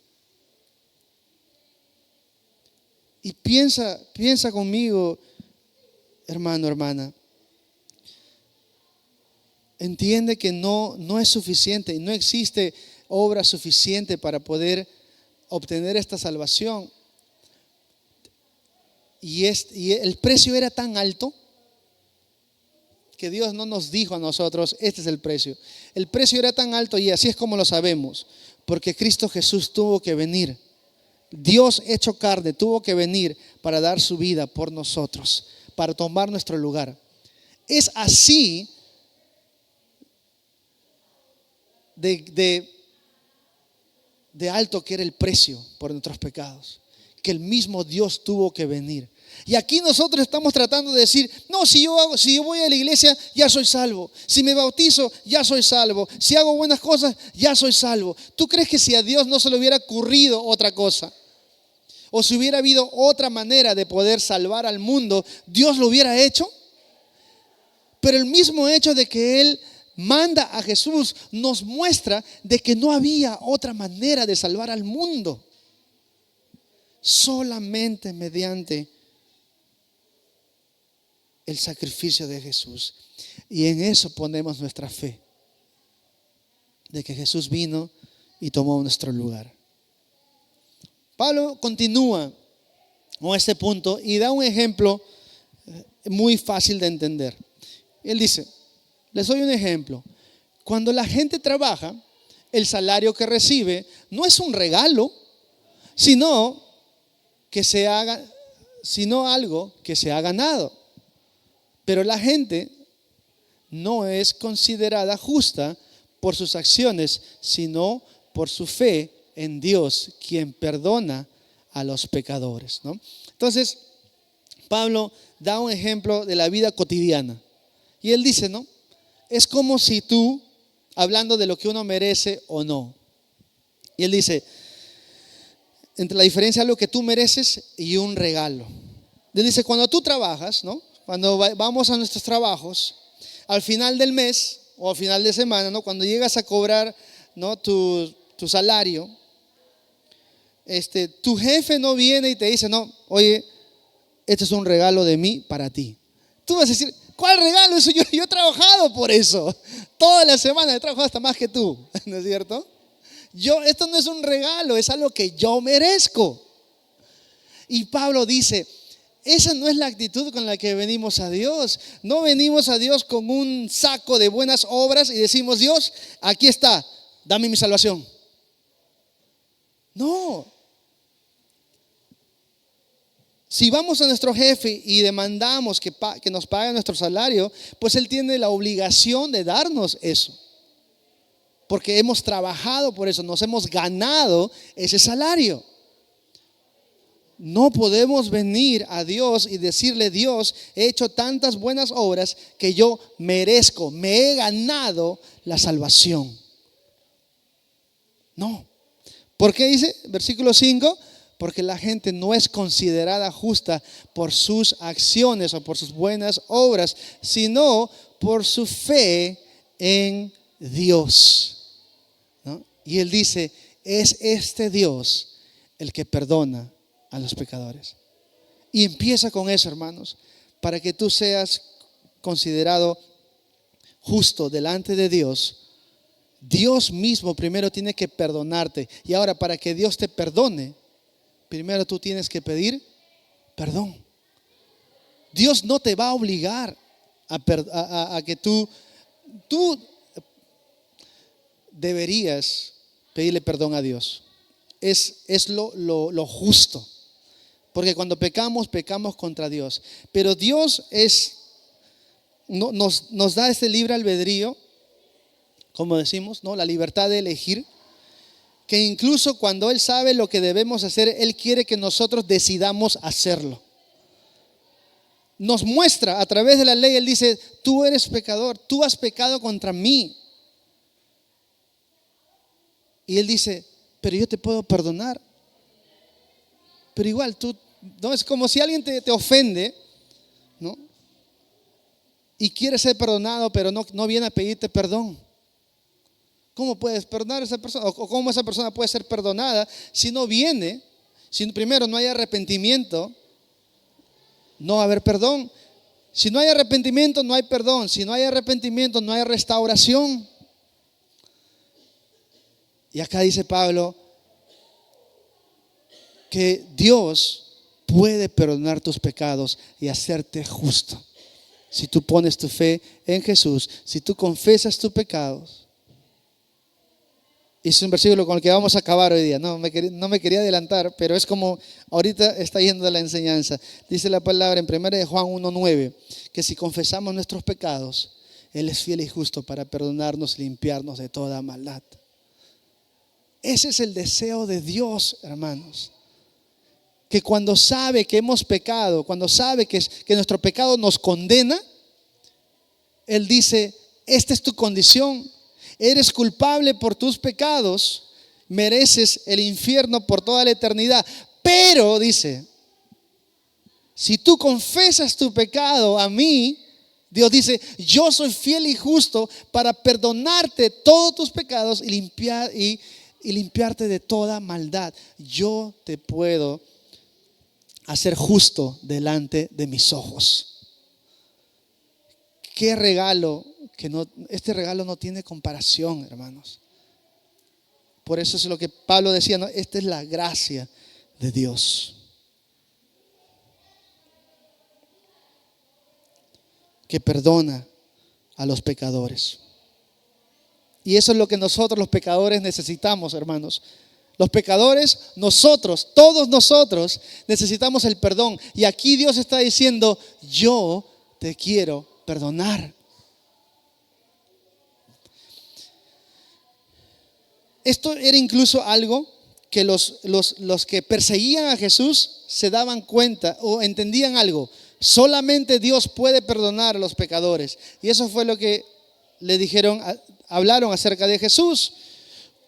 D: Y piensa conmigo, hermano, hermana. Entiende que no es suficiente y no existe obra suficiente para poder obtener esta salvación. Y el precio era tan alto que Dios no nos dijo a nosotros: este es el precio. El precio era tan alto, y así es como lo sabemos, porque Cristo Jesús tuvo que venir. Dios hecho carne tuvo que venir para dar su vida por nosotros, para tomar nuestro lugar. Es así de alto que era el precio por nuestros pecados, que el mismo Dios tuvo que venir. Y aquí nosotros estamos tratando de decir: no, si yo voy a la iglesia, ya soy salvo. Si me bautizo, ya soy salvo. Si hago buenas cosas, ya soy salvo. ¿Tú crees que si a Dios no se le hubiera ocurrido otra cosa, o si hubiera habido otra manera de poder salvar al mundo, Dios lo hubiera hecho? Pero el mismo hecho de que Él manda a Jesús nos muestra de que no había otra manera de salvar al mundo, solamente mediante el sacrificio de Jesús. Y en eso ponemos nuestra fe, de que Jesús vino y tomó nuestro lugar. Pablo continúa con este punto y da un ejemplo muy fácil de entender. Él dice: les doy un ejemplo. Cuando la gente trabaja, el salario que recibe no es un regalo, sino algo que se ha ganado. Pero la gente no es considerada justa por sus acciones, sino por su fe en Dios, quien perdona a los pecadores, ¿no? Entonces, Pablo da un ejemplo de la vida cotidiana. Y él dice, ¿no? Es como si tú, hablando de lo que uno merece o no. Y él dice, entre la diferencia de lo que tú mereces y un regalo. Él dice, cuando tú trabajas, ¿no? Cuando vamos a nuestros trabajos, al final del mes o al final de semana, ¿no? Cuando llegas a cobrar, ¿no? tu salario, tu jefe no viene y te dice, no, oye, este es un regalo de mí para ti. Tú vas a decir, ¿cuál regalo? Eso yo he trabajado por eso. Toda la semana he trabajado hasta más que tú, ¿no es cierto? Esto no es un regalo, es algo que yo merezco. Y Pablo dice, esa no es la actitud con la que venimos a Dios. No venimos a Dios con un saco de buenas obras y decimos, Dios, aquí está, dame mi salvación. No. Si vamos a nuestro jefe y demandamos que nos pague nuestro salario, pues él tiene la obligación de darnos eso. Porque hemos trabajado por eso, nos hemos ganado ese salario. No podemos venir a Dios y decirle, Dios, he hecho tantas buenas obras que yo merezco, me he ganado la salvación. No. ¿Por qué dice? Versículo 5, porque la gente no es considerada justa por sus acciones o por sus buenas obras, sino por su fe en Dios, ¿no? Y él dice, es este Dios el que perdona a los pecadores. Y empieza con eso, hermanos, para que tú seas considerado justo delante de Dios. Dios mismo primero tiene que perdonarte. Y ahora, para que Dios te perdone, primero tú tienes que pedir perdón. Dios no te va a obligar a que tú deberías pedirle perdón a Dios. Es lo justo. Porque cuando pecamos contra Dios. Pero Dios nos da este libre albedrío, como decimos, ¿no? La libertad de elegir. Que incluso cuando Él sabe lo que debemos hacer, Él quiere que nosotros decidamos hacerlo. Nos muestra a través de la ley, Él dice, tú eres pecador, tú has pecado contra mí. Y Él dice, pero yo te puedo perdonar. Pero igual no es como si alguien te ofende, ¿no? Y quiere ser perdonado, pero no viene a pedirte perdón. ¿Cómo puedes perdonar a esa persona? ¿O cómo esa persona puede ser perdonada si no viene? Si primero no hay arrepentimiento, no va a haber perdón. Si no hay arrepentimiento, no hay perdón. Si no hay arrepentimiento, no hay restauración. Y acá dice Pablo que Dios puede perdonar tus pecados y hacerte justo. Si tú pones tu fe en Jesús, si tú confesas tus pecados. Y es un versículo con el que vamos a acabar hoy día. No me quería adelantar, pero es como ahorita está yendo la enseñanza. Dice la palabra en 1 Juan 1:9, que si confesamos nuestros pecados, Él es fiel y justo para perdonarnos y limpiarnos de toda maldad. Ese es el deseo de Dios, hermanos. Que cuando sabe que hemos pecado, cuando sabe que nuestro pecado nos condena, Él dice, esta es tu condición. Eres culpable por tus pecados, mereces el infierno por toda la eternidad. Pero, dice, si tú confesas tu pecado a mí, Dios dice, yo soy fiel y justo para perdonarte todos tus pecados y limpiarte de toda maldad. Yo te puedo hacer justo delante de mis ojos. Qué regalo. Este regalo no tiene comparación, hermanos. Por eso es lo que Pablo decía, ¿no? Esta es la gracia de Dios. Que perdona a los pecadores. Y eso es lo que nosotros los pecadores necesitamos, hermanos. Los pecadores, todos nosotros necesitamos el perdón. Y aquí Dios está diciendo, yo te quiero perdonar. Esto era incluso algo que los que perseguían a Jesús se daban cuenta o entendían algo. Solamente Dios puede perdonar a los pecadores. Y eso fue lo que le dijeron, hablaron acerca de Jesús.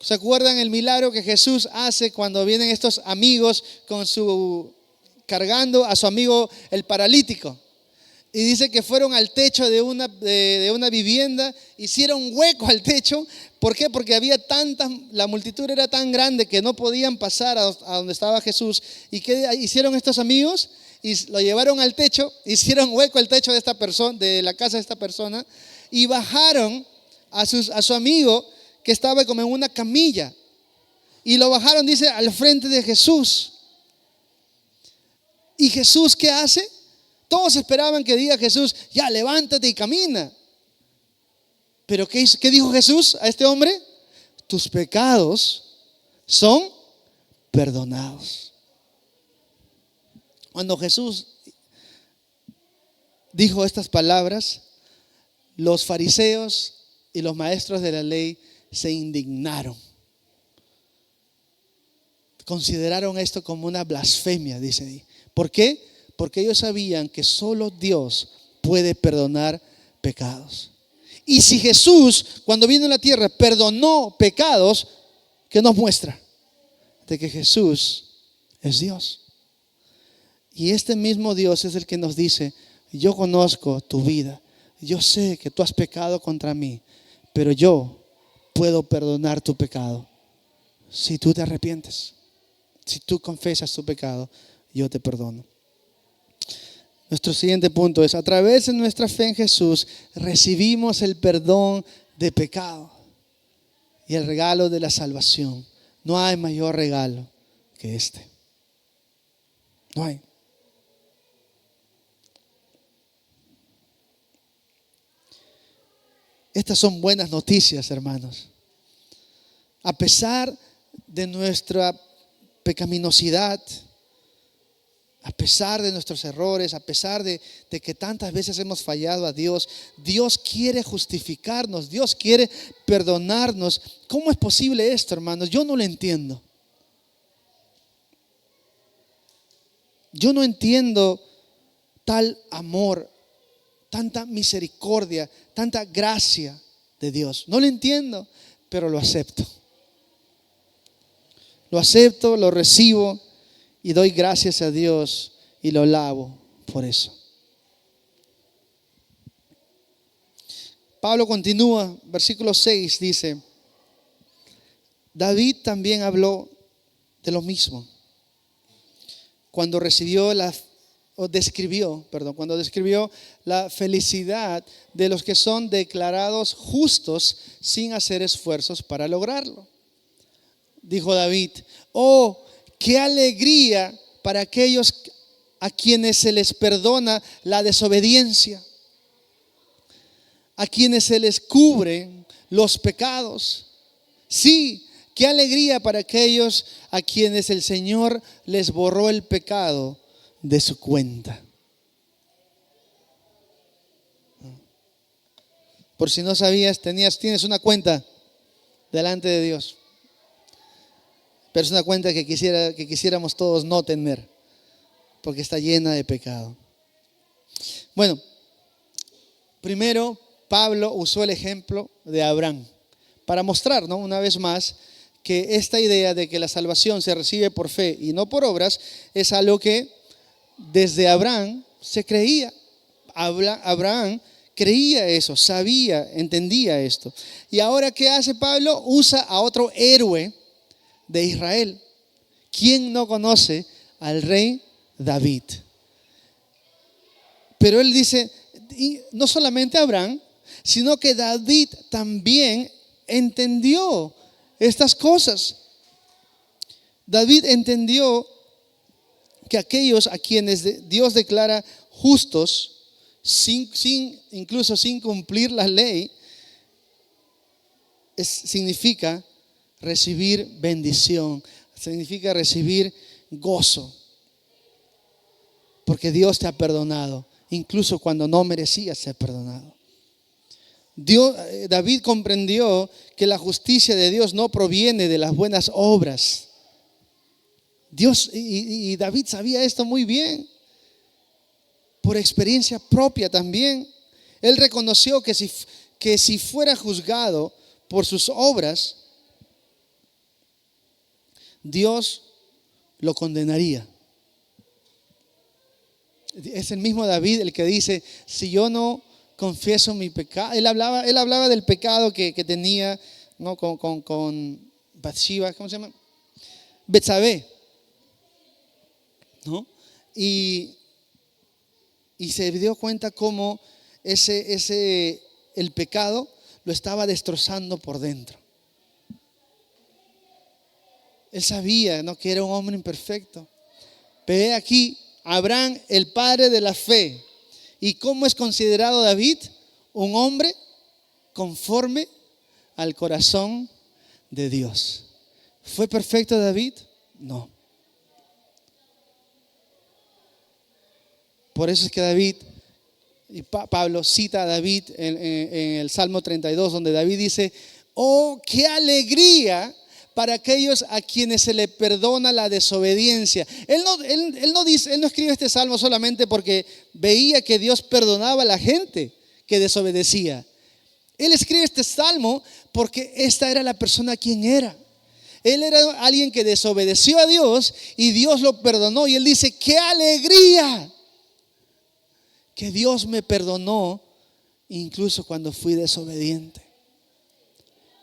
D: ¿Se acuerdan el milagro que Jesús hace cuando vienen estos amigos cargando a su amigo el paralítico? Y dice que fueron al techo de una vivienda, hicieron hueco al techo. ¿Por qué? Porque la multitud era tan grande que no podían pasar a donde estaba Jesús. ¿Y qué hicieron estos amigos? Y lo llevaron al techo, hicieron hueco al techo de esta persona, de la casa de esta persona, y bajaron a su amigo que estaba como en una camilla. Y lo bajaron, dice, al frente de Jesús. ¿Y Jesús qué hace? Todos esperaban que diga Jesús, ya levántate y camina. Pero ¿qué dijo Jesús a este hombre? Tus pecados son perdonados. Cuando Jesús dijo estas palabras, los fariseos y los maestros de la ley se indignaron. Consideraron esto como una blasfemia, dice ahí. ¿Por qué? Porque ellos sabían que solo Dios puede perdonar pecados. Y si Jesús, cuando vino a la tierra, perdonó pecados, ¿qué nos muestra? De que Jesús es Dios. Y este mismo Dios es el que nos dice, yo conozco tu vida, yo sé que tú has pecado contra mí, pero yo puedo perdonar tu pecado. Si tú te arrepientes, si tú confesas tu pecado, yo te perdono. Nuestro siguiente punto es, a través de nuestra fe en Jesús, recibimos el perdón de pecado y el regalo de la salvación. No hay mayor regalo que este. No hay. Estas son buenas noticias, hermanos. A pesar de nuestra pecaminosidad, a pesar de nuestros errores, a pesar de que tantas veces hemos fallado a Dios, Dios quiere justificarnos, Dios quiere perdonarnos. ¿Cómo es posible esto, hermanos? Yo no lo entiendo. Yo no entiendo tal amor, tanta misericordia, tanta gracia de Dios. No lo entiendo, pero lo acepto. Lo acepto, lo recibo y doy gracias a Dios y lo alabo por eso. Pablo continúa, versículo 6 dice, David también habló de lo mismo cuando describió la felicidad de los que son declarados justos sin hacer esfuerzos para lograrlo. Dijo David, oh, qué alegría para aquellos a quienes se les perdona la desobediencia, a quienes se les cubren los pecados. Sí, qué alegría para aquellos a quienes el Señor les borró el pecado de su cuenta. Por si no sabías, tienes una cuenta delante de Dios. Pero es una cuenta que quisiéramos todos no tener, porque está llena de pecado. Bueno, primero Pablo usó el ejemplo de Abraham para mostrar, ¿no?, una vez más, que esta idea de que la salvación se recibe por fe y no por obras es algo que desde Abraham se creía. Abraham creía eso, sabía, entendía esto. Y ahora, ¿qué hace Pablo? Usa a otro héroe de Israel. ¿Quién no conoce al rey David? Pero él dice, y no solamente Abraham, sino que David también entendió estas cosas. David entendió que aquellos a quienes Dios declara justos, incluso sin cumplir la ley, significa recibir bendición, significa recibir gozo, porque Dios te ha perdonado, incluso cuando no merecías ser perdonado. David comprendió que la justicia de Dios no proviene de las buenas obras Dios y David sabía esto muy bien, por experiencia propia también. Él reconoció que si fuera juzgado por sus obras, Dios lo condenaría. Es el mismo David el que dice, si yo no confieso mi pecado. Él hablaba del pecado que tenía, ¿no? con Bathsheba, ¿cómo se llama? Betsabé, ¿no? Y se dio cuenta cómo el pecado lo estaba destrozando por dentro. Él sabía, ¿no?, que era un hombre imperfecto. Pero ve aquí, Abraham, el padre de la fe. ¿Y cómo es considerado David? Un hombre conforme al corazón de Dios. ¿Fue perfecto David? No. Por eso es que David, y Pablo cita a David en el Salmo 32, donde David dice, oh, qué alegría para aquellos a quienes se le perdona la desobediencia. Él no escribe este salmo solamente porque veía que Dios perdonaba a la gente que desobedecía. Él escribe este salmo porque esta era la persona quien era. Él era alguien que desobedeció a Dios y Dios lo perdonó. Y él dice, qué alegría que Dios me perdonó incluso cuando fui desobediente.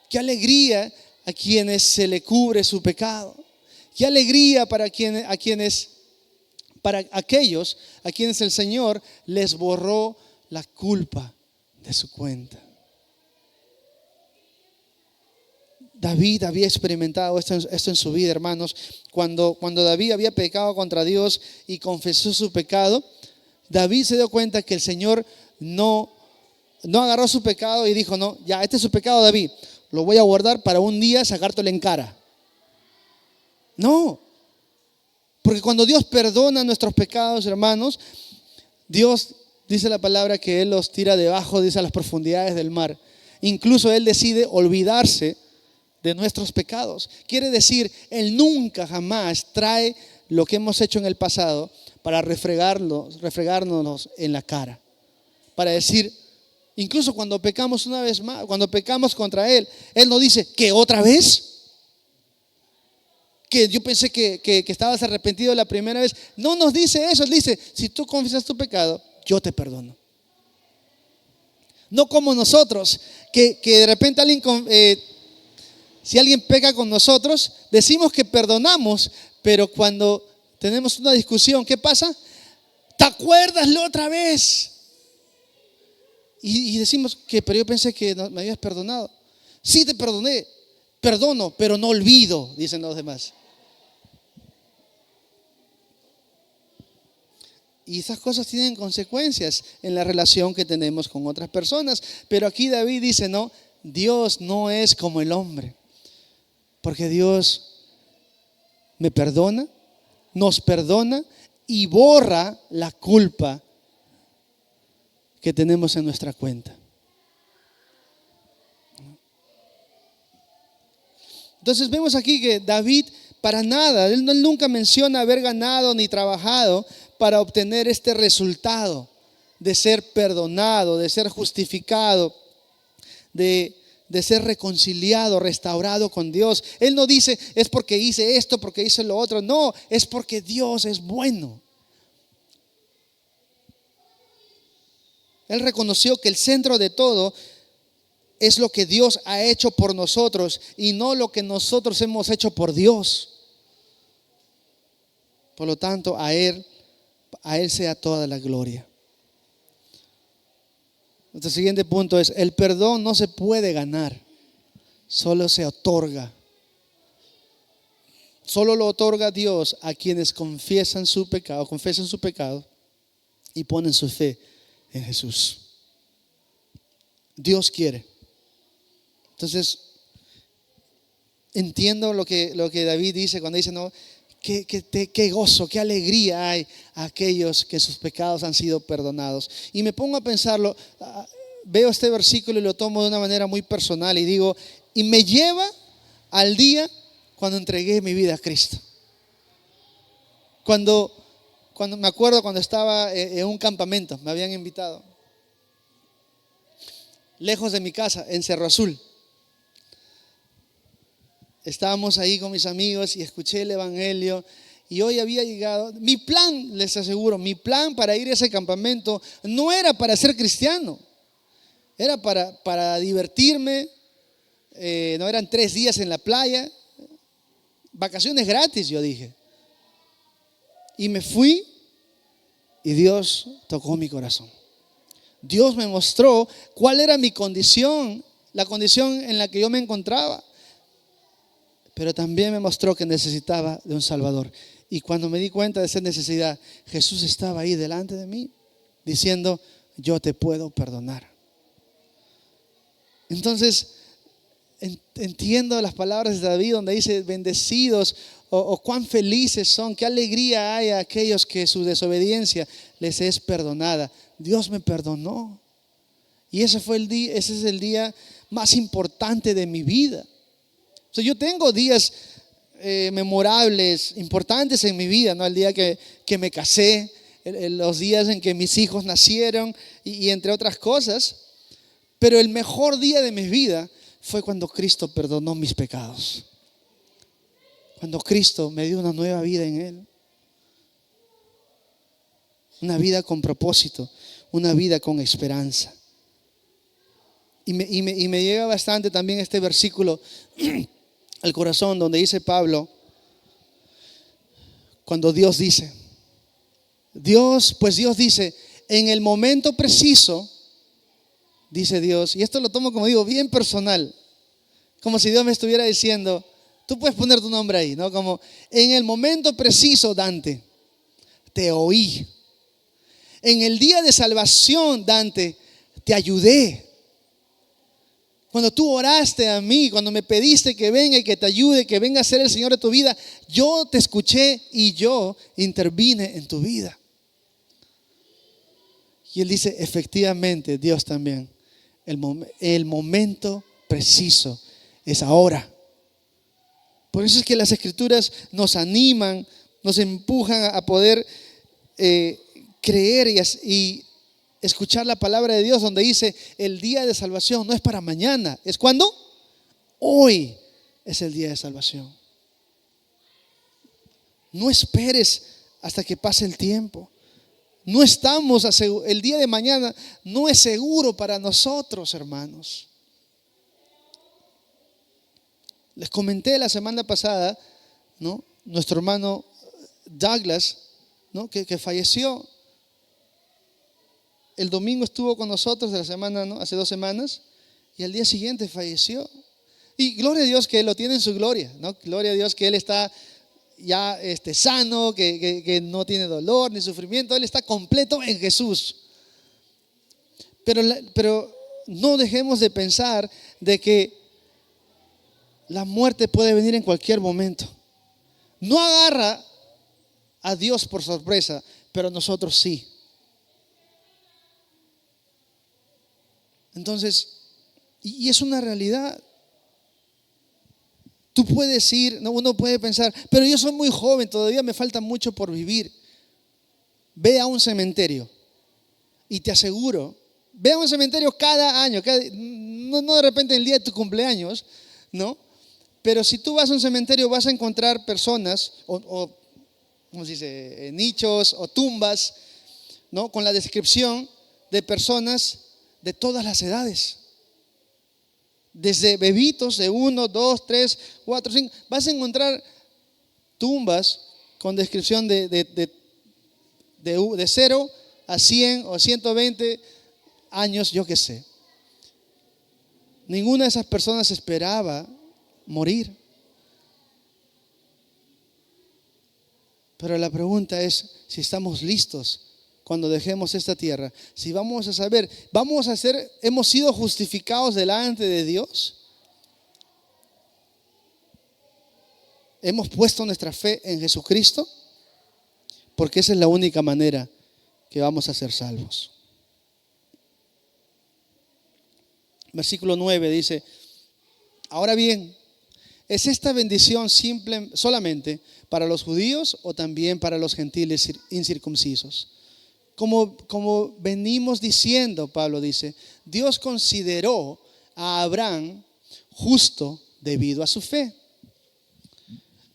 D: Qué alegría a quienes se le cubre su pecado. Qué alegría para aquellos a quienes el Señor les borró la culpa de su cuenta. David había experimentado esto en su vida, hermanos. Cuando David había pecado contra Dios y confesó su pecado, David se dio cuenta que el Señor no agarró su pecado y dijo, no, ya, este es su pecado, David, lo voy a guardar para un día sacártelo en cara. No, porque cuando Dios perdona nuestros pecados, hermanos, Dios dice la palabra que Él los tira debajo, dice, a las profundidades del mar. Incluso Él decide olvidarse de nuestros pecados. Quiere decir, Él nunca jamás trae lo que hemos hecho en el pasado para refregárnoslos en la cara. Para decir, incluso cuando pecamos una vez más, cuando pecamos contra Él, Él no dice, ¿que otra vez? Que yo pensé que estabas arrepentido la primera vez. No nos dice eso. Él dice, si tú confiesas tu pecado, yo te perdono. No como nosotros, que de repente si alguien peca con nosotros, decimos que perdonamos, pero cuando tenemos una discusión, ¿qué pasa? ¿Te acuerdas la otra vez? Y decimos que, pero yo pensé que me habías perdonado. Sí, te perdono, pero no olvido, dicen los demás. Y esas cosas tienen consecuencias en la relación que tenemos con otras personas. Pero aquí David dice, no, Dios no es como el hombre. Porque Dios me perdona, nos perdona y borra la culpa que tenemos en nuestra cuenta. Entonces vemos aquí que David para nada, él nunca menciona haber ganado ni trabajado para obtener este resultado de ser perdonado, de ser justificado, de ser reconciliado, restaurado con Dios. Él no dice, es porque hice esto, porque hice lo otro. No, es porque Dios es bueno. Él reconoció que el centro de todo es lo que Dios ha hecho por nosotros y no lo que nosotros hemos hecho por Dios. Por lo tanto, a Él sea toda la gloria. Nuestro siguiente punto es, el perdón no se puede ganar, solo se otorga. Solo lo otorga Dios a quienes confiesan su pecado y ponen su fe en Jesús. Dios quiere. Entonces, entiendo lo que David dice cuando dice, no, qué gozo, qué alegría hay a aquellos que sus pecados han sido perdonados. Y me pongo a pensarlo, veo este versículo y lo tomo de una manera muy personal y digo, y me lleva al día cuando entregué mi vida a Cristo. Cuando me acuerdo cuando estaba en un campamento, me habían invitado, lejos de mi casa, en Cerro Azul. Estábamos ahí con mis amigos y escuché el evangelio. Y hoy había llegado, mi plan, les aseguro, mi plan para ir a ese campamento no era para ser cristiano, era para divertirme. No eran 3 días en la playa, vacaciones gratis, yo dije. Y me fui y Dios tocó mi corazón. Dios me mostró cuál era mi condición, la condición en la que yo me encontraba. Pero también me mostró que necesitaba de un Salvador. Y cuando me di cuenta de esa necesidad, Jesús estaba ahí delante de mí, diciendo, yo te puedo perdonar. Entonces, entiendo las palabras de David donde dice, bendecidos o cuán felices son, qué alegría hay a aquellos que su desobediencia les es perdonada. Dios me perdonó. Y ese es el día más importante de mi vida. O sea, yo tengo días memorables, importantes en mi vida, ¿no? El día que me casé, los días en que mis hijos nacieron y entre otras cosas. Pero el mejor día de mi vida fue cuando Cristo perdonó mis pecados. Cuando Cristo me dio una nueva vida en Él. Una vida con propósito, una vida con esperanza. Y me llega bastante también este versículo al corazón donde dice Pablo, cuando Dios dice, Dios dice, en el momento preciso, dice Dios, y esto lo tomo como digo, bien personal, como si Dios me estuviera diciendo, tú puedes poner tu nombre ahí, ¿no? Como en el momento preciso, Dante, te oí. En el día de salvación, Dante, te ayudé. Cuando tú oraste a mí, cuando me pediste que venga y que te ayude, que venga a ser el Señor de tu vida, yo te escuché y yo intervine en tu vida. Y Él dice, efectivamente, Dios también, el momento preciso es ahora. Por eso es que las Escrituras nos animan, nos empujan a poder creer y escuchar la palabra de Dios donde dice, el día de salvación no es para mañana, ¿es cuándo? Hoy es el día de salvación. No esperes hasta que pase el tiempo. No estamos el día de mañana no es seguro para nosotros, hermanos. Les comenté la semana pasada, ¿no? Nuestro hermano Douglas, ¿no? que falleció. El domingo estuvo con nosotros de la semana, ¿no? Hace 2 semanas, y al día siguiente falleció. Y gloria a Dios que Él lo tiene en su gloria, ¿no? Gloria a Dios que Él está ya sano, que no tiene dolor ni sufrimiento. Él está completo en Jesús. Pero no dejemos de pensar de que la muerte puede venir en cualquier momento. No agarra a Dios por sorpresa, pero nosotros sí. Entonces, y es una realidad. Tú puedes ir, uno puede pensar, pero yo soy muy joven, todavía me falta mucho por vivir. Ve a un cementerio y te aseguro, ve a un cementerio cada año, no de repente el día de tu cumpleaños, ¿no? Pero si tú vas a un cementerio vas a encontrar personas o ¿cómo se dice? Nichos o tumbas, ¿no? Con la descripción de personas de todas las edades. Desde bebitos de 1, 2, 3, 4, 5. Vas a encontrar tumbas con descripción de 0 a 100 o 120 años, yo qué sé. Ninguna de esas personas esperaba morir. Pero la pregunta es si estamos listos cuando dejemos esta tierra, si vamos a saber, hemos sido justificados delante de Dios. Hemos puesto nuestra fe en Jesucristo, porque esa es la única manera que vamos a ser salvos. Versículo 9 dice, ahora bien, ¿Es esta bendición simple solamente para los judíos o también para los gentiles incircuncisos? Como venimos diciendo, Pablo dice, Dios consideró a Abraham justo debido a su fe.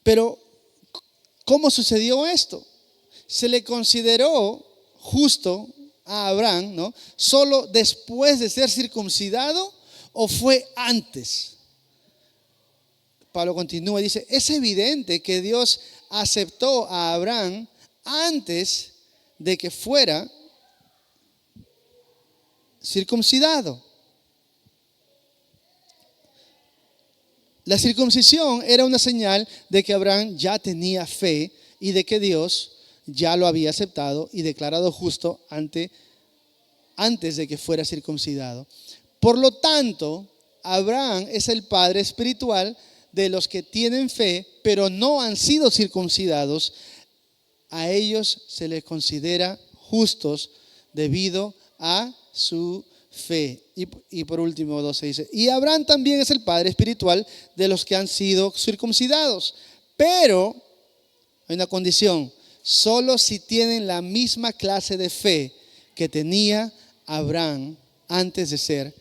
D: Pero, ¿cómo sucedió esto? Se le consideró justo a Abraham, ¿no? ¿Solo después de ser circuncidado o fue antes? Pablo continúa y dice, es evidente que Dios aceptó a Abraham antes de que fuera circuncidado. La circuncisión era una señal de que Abraham ya tenía fe y de que Dios ya lo había aceptado y declarado justo antes de que fuera circuncidado. Por lo tanto, Abraham es el padre espiritual de los que tienen fe, pero no han sido circuncidados. A ellos se les considera justos debido a su fe. Y por último, 12 dice, y Abraham también es el padre espiritual de los que han sido circuncidados. Pero hay una condición, solo si tienen la misma clase de fe que tenía Abraham antes de ser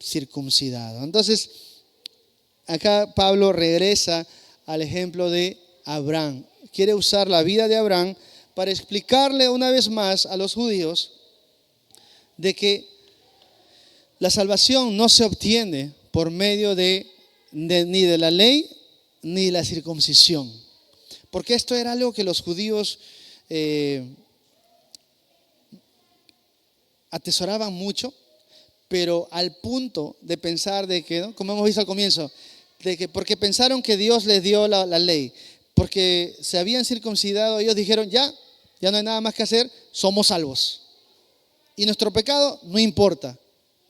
D: circuncidado. Entonces, acá Pablo regresa al ejemplo de Abraham. Quiere usar la vida de Abraham para explicarle una vez más a los judíos de que la salvación no se obtiene por medio ni de la ley ni de la circuncisión. Porque esto era algo que los judíos atesoraban mucho, pero al punto de pensar de que, ¿no? Como hemos visto al comienzo, de que porque pensaron que Dios les dio la ley, porque se habían circuncidado, ellos dijeron, ya no hay nada más que hacer, somos salvos. Y nuestro pecado no importa,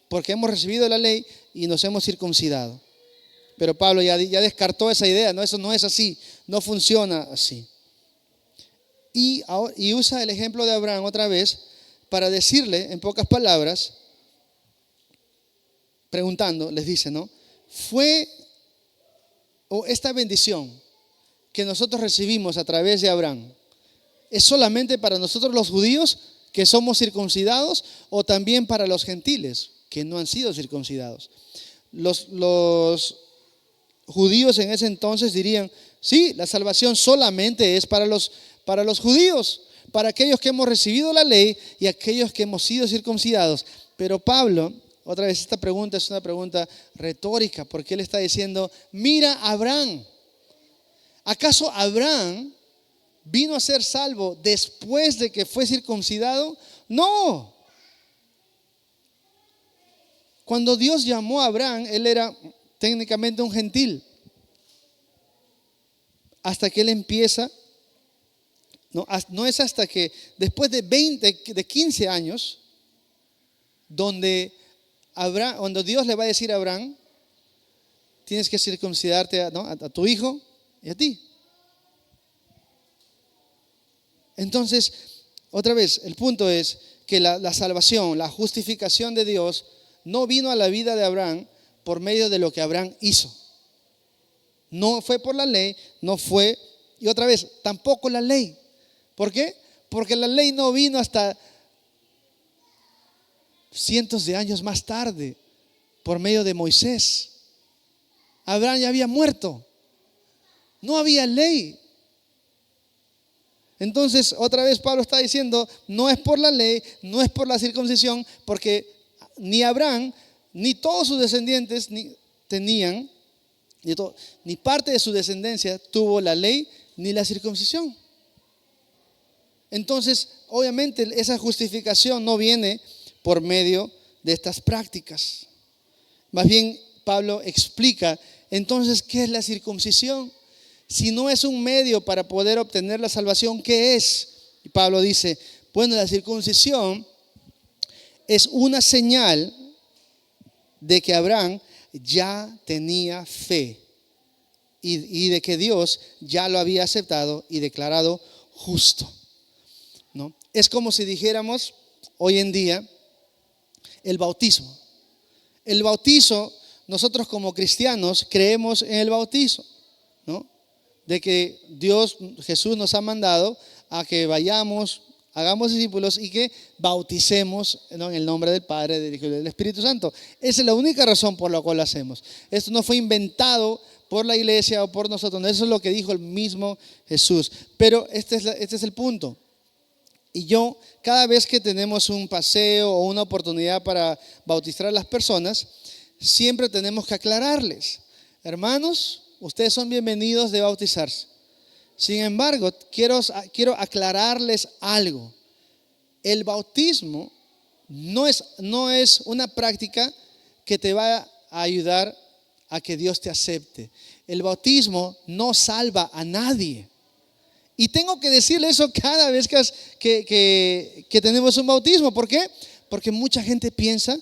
D: porque hemos recibido la ley y nos hemos circuncidado. Pero Pablo ya descartó esa idea, no, eso no es así, no funciona así. Y usa el ejemplo de Abraham otra vez para decirle, en pocas palabras, preguntando, les dice, ¿no? Esta bendición que nosotros recibimos a través de Abraham, ¿es solamente para nosotros los judíos que somos circuncidados o también para los gentiles que no han sido circuncidados? Los judíos en ese entonces dirían, sí, la salvación solamente es para los judíos, para aquellos que hemos recibido la ley y aquellos que hemos sido circuncidados. Pero Pablo, otra vez esta pregunta es una pregunta retórica, porque él está diciendo, mira Abraham, ¿acaso Abraham vino a ser salvo después de que fue circuncidado? No. Cuando Dios llamó a Abraham, él era técnicamente un gentil. Hasta que él empieza, no es hasta que después de 15 años, cuando Dios le va a decir a Abraham, tienes que circuncidarte a tu hijo y a ti. Entonces, otra vez, el punto es que la salvación, la justificación de Dios no vino a la vida de Abraham por medio de lo que Abraham hizo. No fue por la ley, no fue, y otra vez, tampoco la ley. ¿Por qué? Porque la ley no vino hasta cientos de años más tarde, por medio de Moisés. Abraham ya había muerto. No había ley. Entonces, otra vez Pablo está diciendo, no es por la ley, no es por la circuncisión, porque ni Abraham, ni todos sus descendientes ni parte de su descendencia tuvo la ley ni la circuncisión. Entonces, obviamente, esa justificación no viene por medio de estas prácticas. Más bien, Pablo explica, entonces, ¿qué es la circuncisión? Si no es un medio para poder obtener la salvación, ¿qué es? Y Pablo dice, bueno, la circuncisión es una señal de que Abraham ya tenía fe y de que Dios ya lo había aceptado y declarado justo, ¿no? Es como si dijéramos hoy en día el bautismo. El bautizo nosotros como cristianos creemos en el bautizo, ¿no? De que Jesús nos ha mandado a que vayamos, hagamos discípulos y que bauticemos, ¿no?, en el nombre del Padre, del Hijo y del Espíritu Santo. Esa es la única razón por la cual lo hacemos. Esto no fue inventado por la iglesia o por nosotros, no, eso es lo que dijo el mismo Jesús. Pero este es el punto. Y cada vez que tenemos un paseo o una oportunidad para bautizar a las personas, siempre tenemos que aclararles: hermanos, ustedes son bienvenidos de bautizarse. Sin embargo, quiero aclararles algo. El bautismo no es una práctica que te va a ayudar a que Dios te acepte. El bautismo no salva a nadie. Y tengo que decirle eso cada vez que tenemos un bautismo. ¿Por qué? Porque mucha gente piensa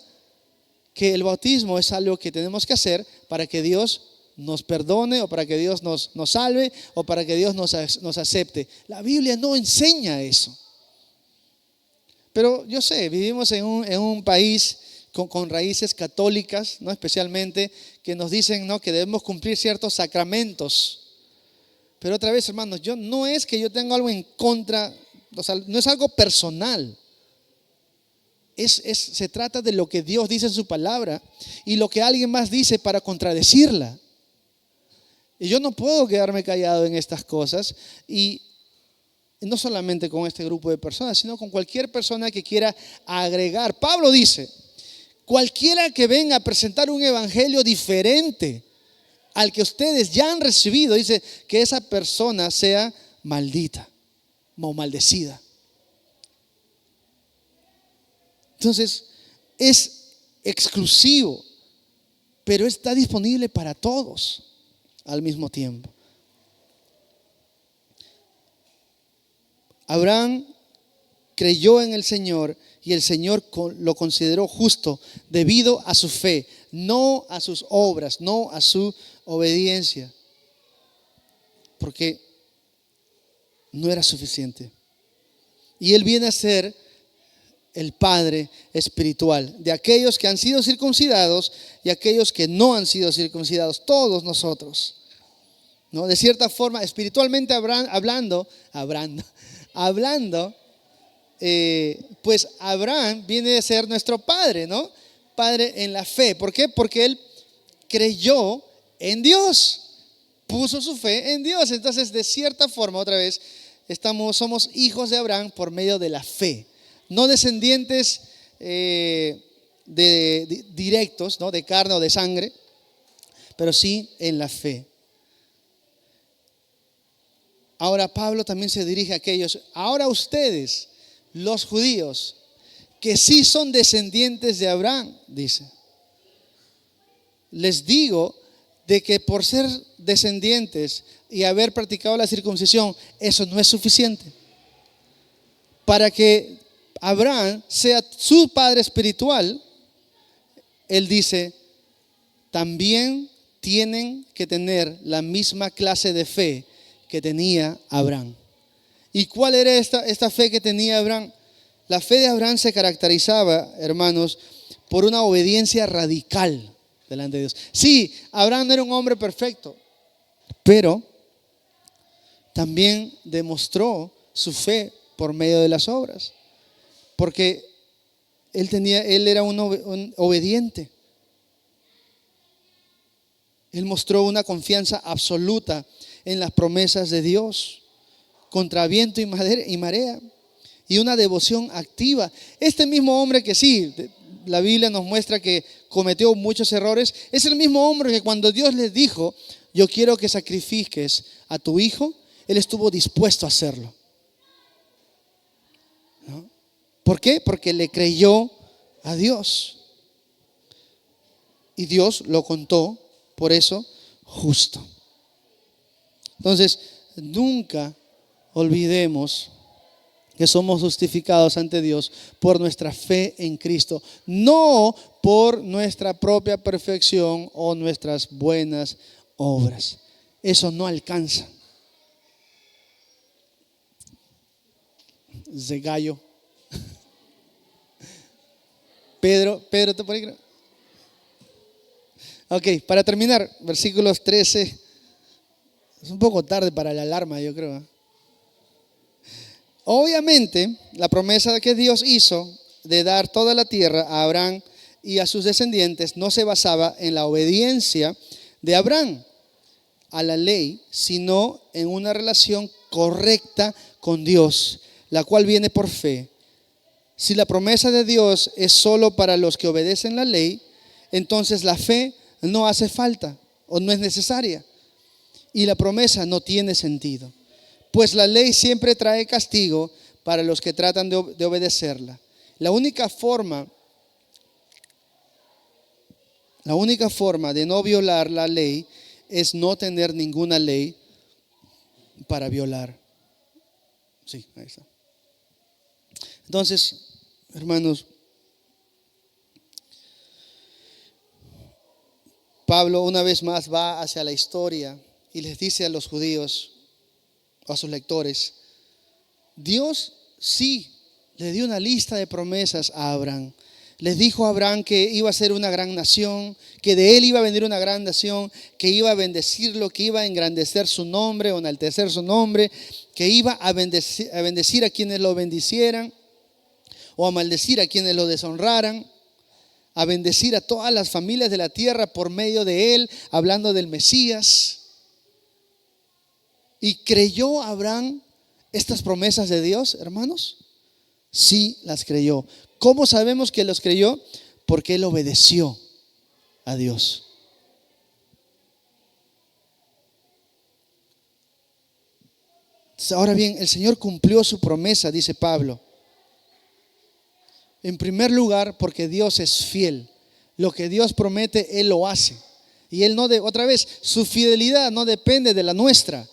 D: que el bautismo es algo que tenemos que hacer para que Dios nos perdone, o para que Dios nos salve, o para que Dios nos acepte. La Biblia no enseña eso. Pero yo sé, vivimos en un país con raíces católicas, ¿no?, especialmente, que nos dicen, ¿no?, que debemos cumplir ciertos sacramentos. Pero otra vez, hermanos, no es que yo tenga algo en contra, o sea, no es algo personal. Se trata de lo que Dios dice en su palabra y lo que alguien más dice para contradecirla. Y yo no puedo quedarme callado en estas cosas, y no solamente con este grupo de personas, sino con cualquier persona que quiera agregar. Pablo dice: cualquiera que venga a presentar un evangelio diferente al que ustedes ya han recibido, dice que esa persona sea maldita o maldecida. Entonces, es exclusivo, pero está disponible para todos al mismo tiempo. Abraham creyó en el Señor y el Señor lo consideró justo debido a su fe, no a sus obras, no a su obediencia, porque no era suficiente. Y Él viene a ser el Padre espiritual de aquellos que han sido circuncidados y aquellos que no han sido circuncidados, todos nosotros, ¿no? De cierta forma, espiritualmente hablando, pues Abraham viene a ser nuestro padre, ¿no? Padre en la fe. ¿Por qué? Porque él creyó en Dios, puso su fe en Dios. Entonces, de cierta forma, otra vez, somos hijos de Abraham por medio de la fe, no descendientes directos, ¿no?, de carne o de sangre, pero sí en la fe. Ahora Pablo también se dirige a aquellos: ahora ustedes, los judíos, que sí son descendientes de Abraham, dice, les digo de que por ser descendientes y haber practicado la circuncisión, eso no es suficiente para que Abraham sea su padre espiritual. Él dice: también tienen que tener la misma clase de fe que tenía Abraham. ¿Y cuál era esta fe que tenía Abraham? La fe de Abraham se caracterizaba, hermanos, por una obediencia radical delante de Dios. Sí, Abraham no era un hombre perfecto, pero también demostró su fe por medio de las obras, porque él era un obediente. Él mostró una confianza absoluta en las promesas de Dios, contra viento y marea, y una devoción activa. Este mismo hombre que sí, la Biblia nos muestra que cometió muchos errores, es el mismo hombre que cuando Dios le dijo: yo quiero que sacrifiques a tu hijo, él estuvo dispuesto a hacerlo, ¿no? ¿Por qué? Porque le creyó a Dios, y Dios lo contó por eso justo. Entonces, nunca olvidemos que somos justificados ante Dios por nuestra fe en Cristo, no por nuestra propia perfección o nuestras buenas obras. Eso no alcanza. De gallo. Pedro, ¿te puede creer? Ok, para terminar, versículos 13. Es un poco tarde para la alarma, yo creo. Obviamente, la promesa que Dios hizo de dar toda la tierra a Abraham y a sus descendientes no se basaba en la obediencia de Abraham a la ley, sino en una relación correcta con Dios, la cual viene por fe. Si la promesa de Dios es solo para los que obedecen la ley, entonces la fe no hace falta o no es necesaria y la promesa no tiene sentido, pues la ley siempre trae castigo para los que tratan de obedecerla. La única forma de no violar la ley es no tener ninguna ley para violar. Sí, ahí está. Entonces, hermanos, Pablo una vez más va hacia la historia y les dice a los judíos, a sus lectores, Dios sí le dio una lista de promesas a Abraham. Les dijo a Abraham que iba a ser una gran nación, que de él iba a venir una gran nación, que iba a bendecirlo, que iba a engrandecer su nombre o enaltecer su nombre, que iba a bendecir a quienes lo bendicieran o a maldecir a quienes lo deshonraran, a bendecir a todas las familias de la tierra por medio de él, hablando del Mesías. ¿Y creyó Abraham estas promesas de Dios, hermanos? Sí, las creyó. ¿Cómo sabemos que los creyó? Porque él obedeció a Dios. Ahora bien, el Señor cumplió su promesa, dice Pablo. En primer lugar, porque Dios es fiel. Lo que Dios promete, Él lo hace. Y Él otra vez, su fidelidad no depende de la nuestra.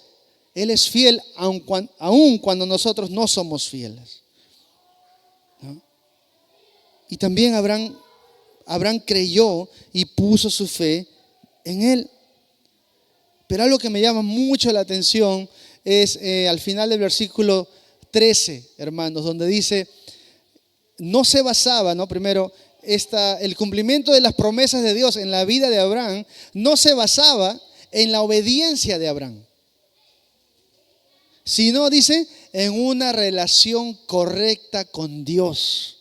D: Él es fiel aun cuando nosotros no somos fieles. ¿No? Y también Abraham creyó y puso su fe en Él. Pero algo que me llama mucho la atención es al final del versículo 13, hermanos, donde dice, no se basaba, ¿no? Primero, el cumplimiento de las promesas de Dios en la vida de Abraham no se basaba en la obediencia de Abraham, sino, dice, en una relación correcta con Dios,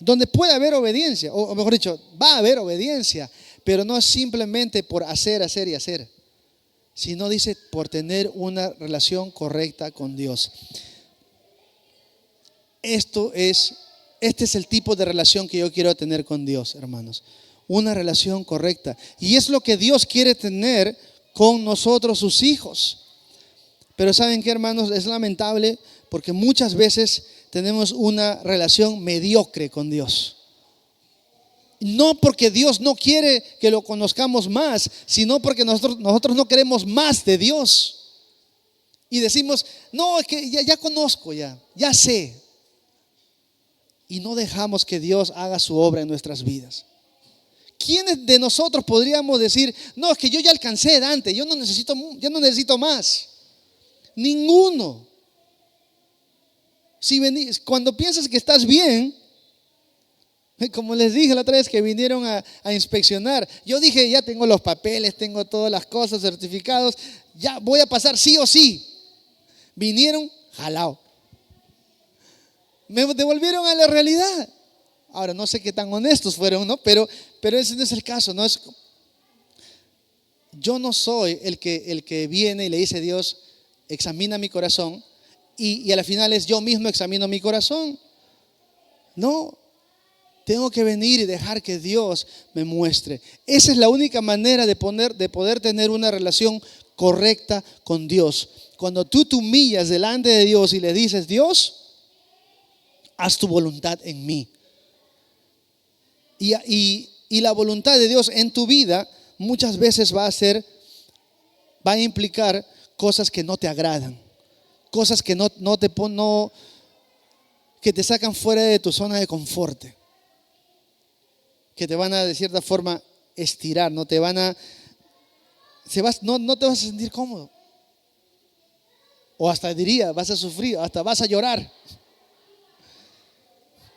D: donde puede haber obediencia, o mejor dicho, va a haber obediencia, pero no simplemente por hacer y hacer, sino, dice, por tener una relación correcta con Dios. Este es el tipo de relación que yo quiero tener con Dios, hermanos. Una relación correcta. Y es lo que Dios quiere tener con nosotros, sus hijos. Pero ¿saben qué, hermanos? Es lamentable porque muchas veces tenemos una relación mediocre con Dios. No porque Dios no quiere que lo conozcamos más, sino porque nosotros no queremos más de Dios. Y decimos, no, es que ya conozco, ya sé. Y no dejamos que Dios haga su obra en nuestras vidas. ¿Quiénes de nosotros podríamos decir, no, es que yo ya alcancé Dante, yo no necesito más? Ninguno. Cuando piensas que estás bien, como les dije la otra vez que vinieron a inspeccionar, yo dije, ya tengo los papeles, tengo todas las cosas, certificados, ya voy a pasar sí o sí. Vinieron, jalao. Me devolvieron a la realidad. Ahora no sé qué tan honestos fueron, ¿no? Pero ese no es el caso, ¿no? Yo no soy el que viene y le dice a Dios, examina mi corazón, y a la final es yo mismo examino mi corazón. No, tengo que venir y dejar que Dios me muestre. Esa es la única manera de poder tener una relación correcta con Dios. Cuando tú te humillas delante de Dios y le dices, Dios, haz tu voluntad en mí. Y la voluntad de Dios en tu vida muchas veces va a implicar cosas que no te agradan, cosas que que te sacan fuera de tu zona de confort, que te van a de cierta forma estirar, no te vas a sentir cómodo, o hasta diría, vas a sufrir, hasta vas a llorar.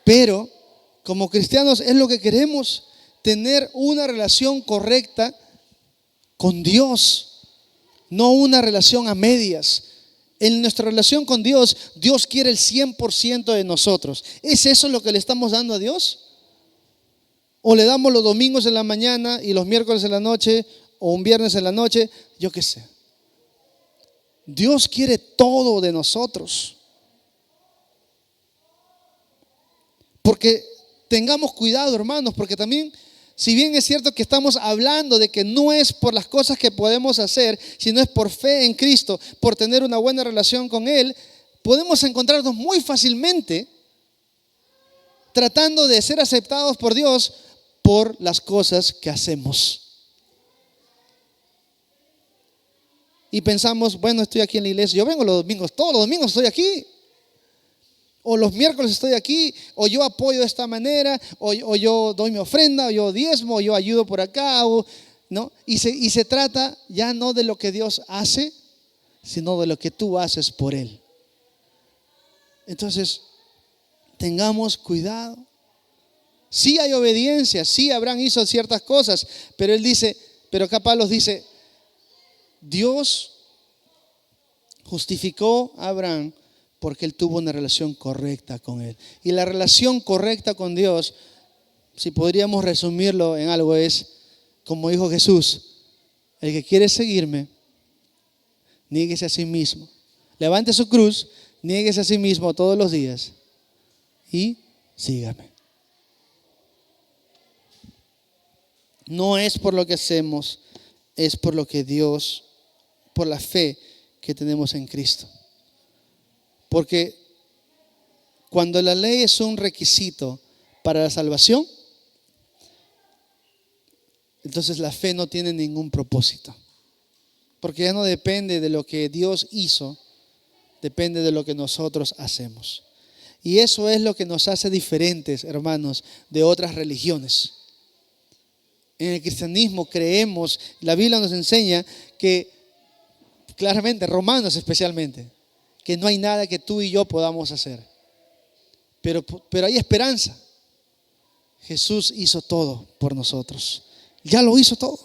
D: Pero como cristianos es lo que queremos, tener una relación correcta con Dios, no una relación a medias. En nuestra relación con Dios, Dios quiere el 100% de nosotros. ¿Es eso lo que le estamos dando a Dios? ¿O le damos los domingos en la mañana y los miércoles en la noche o un viernes en la noche? Yo qué sé. Dios quiere todo de nosotros. Porque tengamos cuidado, hermanos, porque también, si bien es cierto que estamos hablando de que no es por las cosas que podemos hacer, sino es por fe en Cristo, por tener una buena relación con Él, podemos encontrarnos muy fácilmente tratando de ser aceptados por Dios por las cosas que hacemos. Y pensamos, bueno, estoy aquí en la iglesia, yo vengo los domingos, todos los domingos estoy aquí. O los miércoles estoy aquí, o yo apoyo de esta manera, o yo doy mi ofrenda, o yo diezmo, o yo ayudo por acá, ¿no? Y se trata ya no de lo que Dios hace, sino de lo que tú haces por Él. Entonces, tengamos cuidado. Sí hay obediencia, sí Abraham hizo ciertas cosas, pero él dice, pero acá Pablo dice, Dios justificó a Abraham porque él tuvo una relación correcta con Él. Y la relación correcta con Dios, si podríamos resumirlo en algo, es, como dijo Jesús, el que quiere seguirme, niéguese a sí mismo. Levante su cruz, niéguese a sí mismo todos los días y sígame. No es por lo que hacemos, es por lo que Dios, por la fe que tenemos en Cristo. Porque cuando la ley es un requisito para la salvación, entonces la fe no tiene ningún propósito. Porque ya no depende de lo que Dios hizo, depende de lo que nosotros hacemos. Y eso es lo que nos hace diferentes, hermanos, de otras religiones. En el cristianismo creemos, la Biblia nos enseña que, claramente, Romanos especialmente, que no hay nada que tú y yo podamos hacer. Pero hay esperanza. Jesús hizo todo por nosotros. Ya lo hizo todo.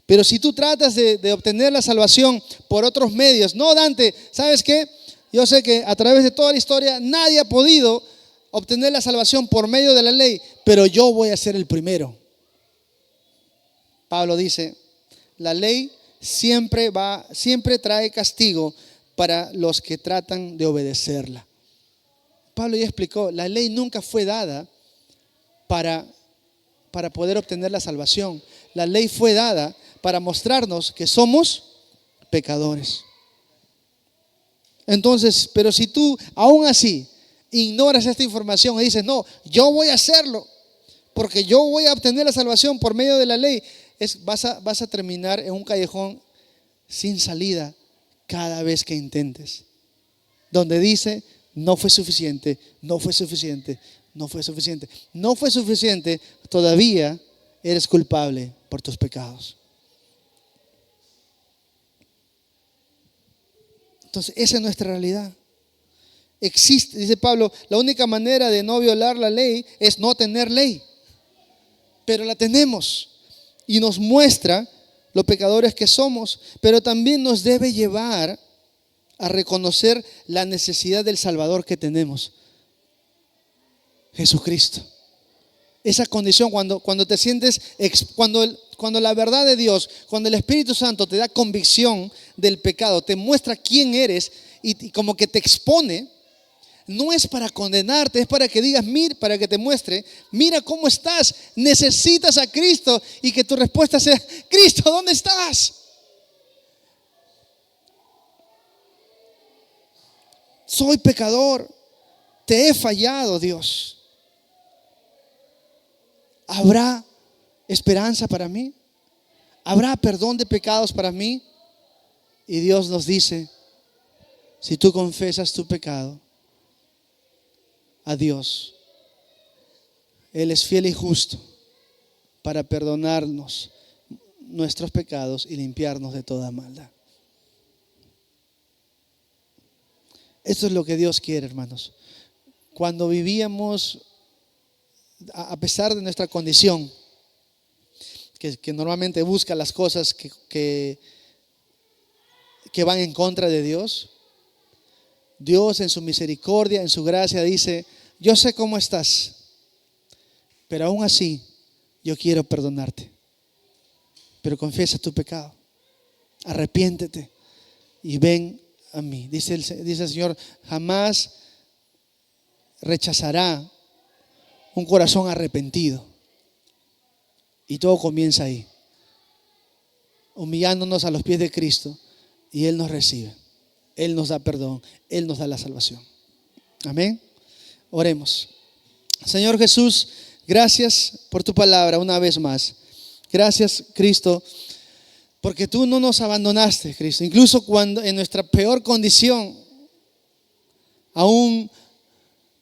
D: Pero si tú tratas de obtener la salvación por otros medios, no, Dante, ¿sabes qué? Yo sé que a través de toda la historia nadie ha podido obtener la salvación por medio de la ley, pero yo voy a ser el primero. Pablo dice, la ley siempre trae castigo para los que tratan de obedecerla. Pablo ya explicó, la ley nunca fue dada para poder obtener la salvación. La ley fue dada para mostrarnos que somos pecadores. Entonces, pero si tú aún así ignoras esta información y dices, no, yo voy a hacerlo, porque yo voy a obtener la salvación por medio de la ley, vas a terminar en un callejón sin salida cada vez que intentes. Donde dice, no fue suficiente, no fue suficiente, no fue suficiente. No fue suficiente, todavía eres culpable por tus pecados. Entonces, esa es nuestra realidad. Existe, dice Pablo, la única manera de no violar la ley es no tener ley. Pero la tenemos. Y nos muestra lo pecadores que somos, pero también nos debe llevar a reconocer la necesidad del Salvador que tenemos, Jesucristo. Esa condición cuando te sientes, cuando la verdad de Dios, cuando el Espíritu Santo te da convicción del pecado, te muestra quién eres y como que te expone. No es para condenarte, es para que digas, mira, para que te muestre, mira cómo estás, necesitas a Cristo, y que tu respuesta sea, Cristo, ¿dónde estás? Soy pecador, te he fallado, Dios. ¿Habrá esperanza para mí? ¿Habrá perdón de pecados para mí? Y Dios nos dice, si tú confesas tu pecado a Dios, Él es fiel y justo para perdonarnos nuestros pecados y limpiarnos de toda maldad. Esto es lo que Dios quiere, hermanos. Cuando vivíamos a pesar de nuestra condición, que normalmente busca las cosas que van en contra de Dios, Dios en su misericordia, en su gracia dice: yo sé cómo estás, pero aún así yo quiero perdonarte. Pero confiesa tu pecado, arrepiéntete y ven a mí. Dice el Señor: jamás rechazará un corazón arrepentido. Y todo comienza ahí, humillándonos a los pies de Cristo, y Él nos recibe, Él nos da perdón, Él nos da la salvación. Amén. Oremos. Señor Jesús, gracias por tu palabra una vez más. Gracias, Cristo, porque tú no nos abandonaste, Cristo. Incluso cuando en nuestra peor condición, aún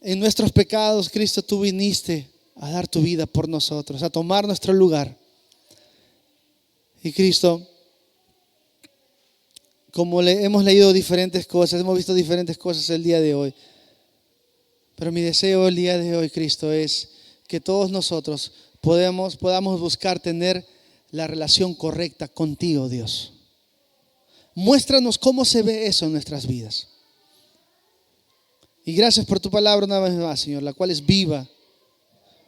D: en nuestros pecados, Cristo, tú viniste a dar tu vida por nosotros, a tomar nuestro lugar. Y Cristo, como hemos leído diferentes cosas, hemos visto diferentes cosas el día de hoy, pero mi deseo el día de hoy, Cristo, es que todos nosotros podamos buscar tener la relación correcta contigo, Dios. Muéstranos cómo se ve eso en nuestras vidas. Y gracias por tu palabra una vez más, Señor, la cual es viva,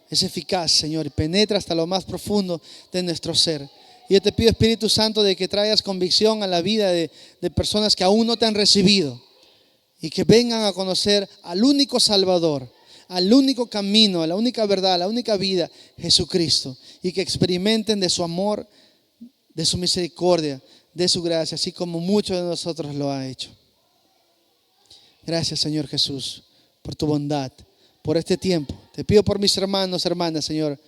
D: es eficaz, Señor, y penetra hasta lo más profundo de nuestro ser. Y yo te pido, Espíritu Santo, de que traigas convicción a la vida de personas que aún no te han recibido, y que vengan a conocer al único Salvador, al único camino, a la única verdad, a la única vida, Jesucristo, y que experimenten de su amor, de su misericordia, de su gracia, así como muchos de nosotros lo han hecho. Gracias, Señor Jesús, por tu bondad, por este tiempo. Te pido por mis hermanos, hermanas, Señor,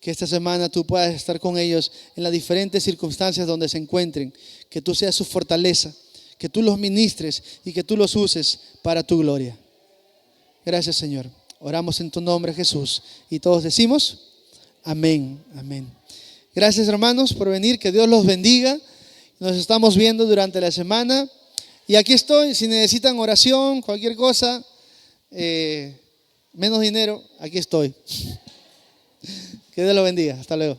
D: que esta semana tú puedas estar con ellos en las diferentes circunstancias donde se encuentren, que tú seas su fortaleza, que tú los ministres y que tú los uses para tu gloria. Gracias, Señor. Oramos en tu nombre, Jesús, y todos decimos amén, amén. Gracias, hermanos, por venir. Que Dios los bendiga. Nos estamos viendo durante la semana. Y aquí estoy, si necesitan oración, cualquier cosa, menos dinero, aquí estoy. Que Dios los bendiga. Hasta luego.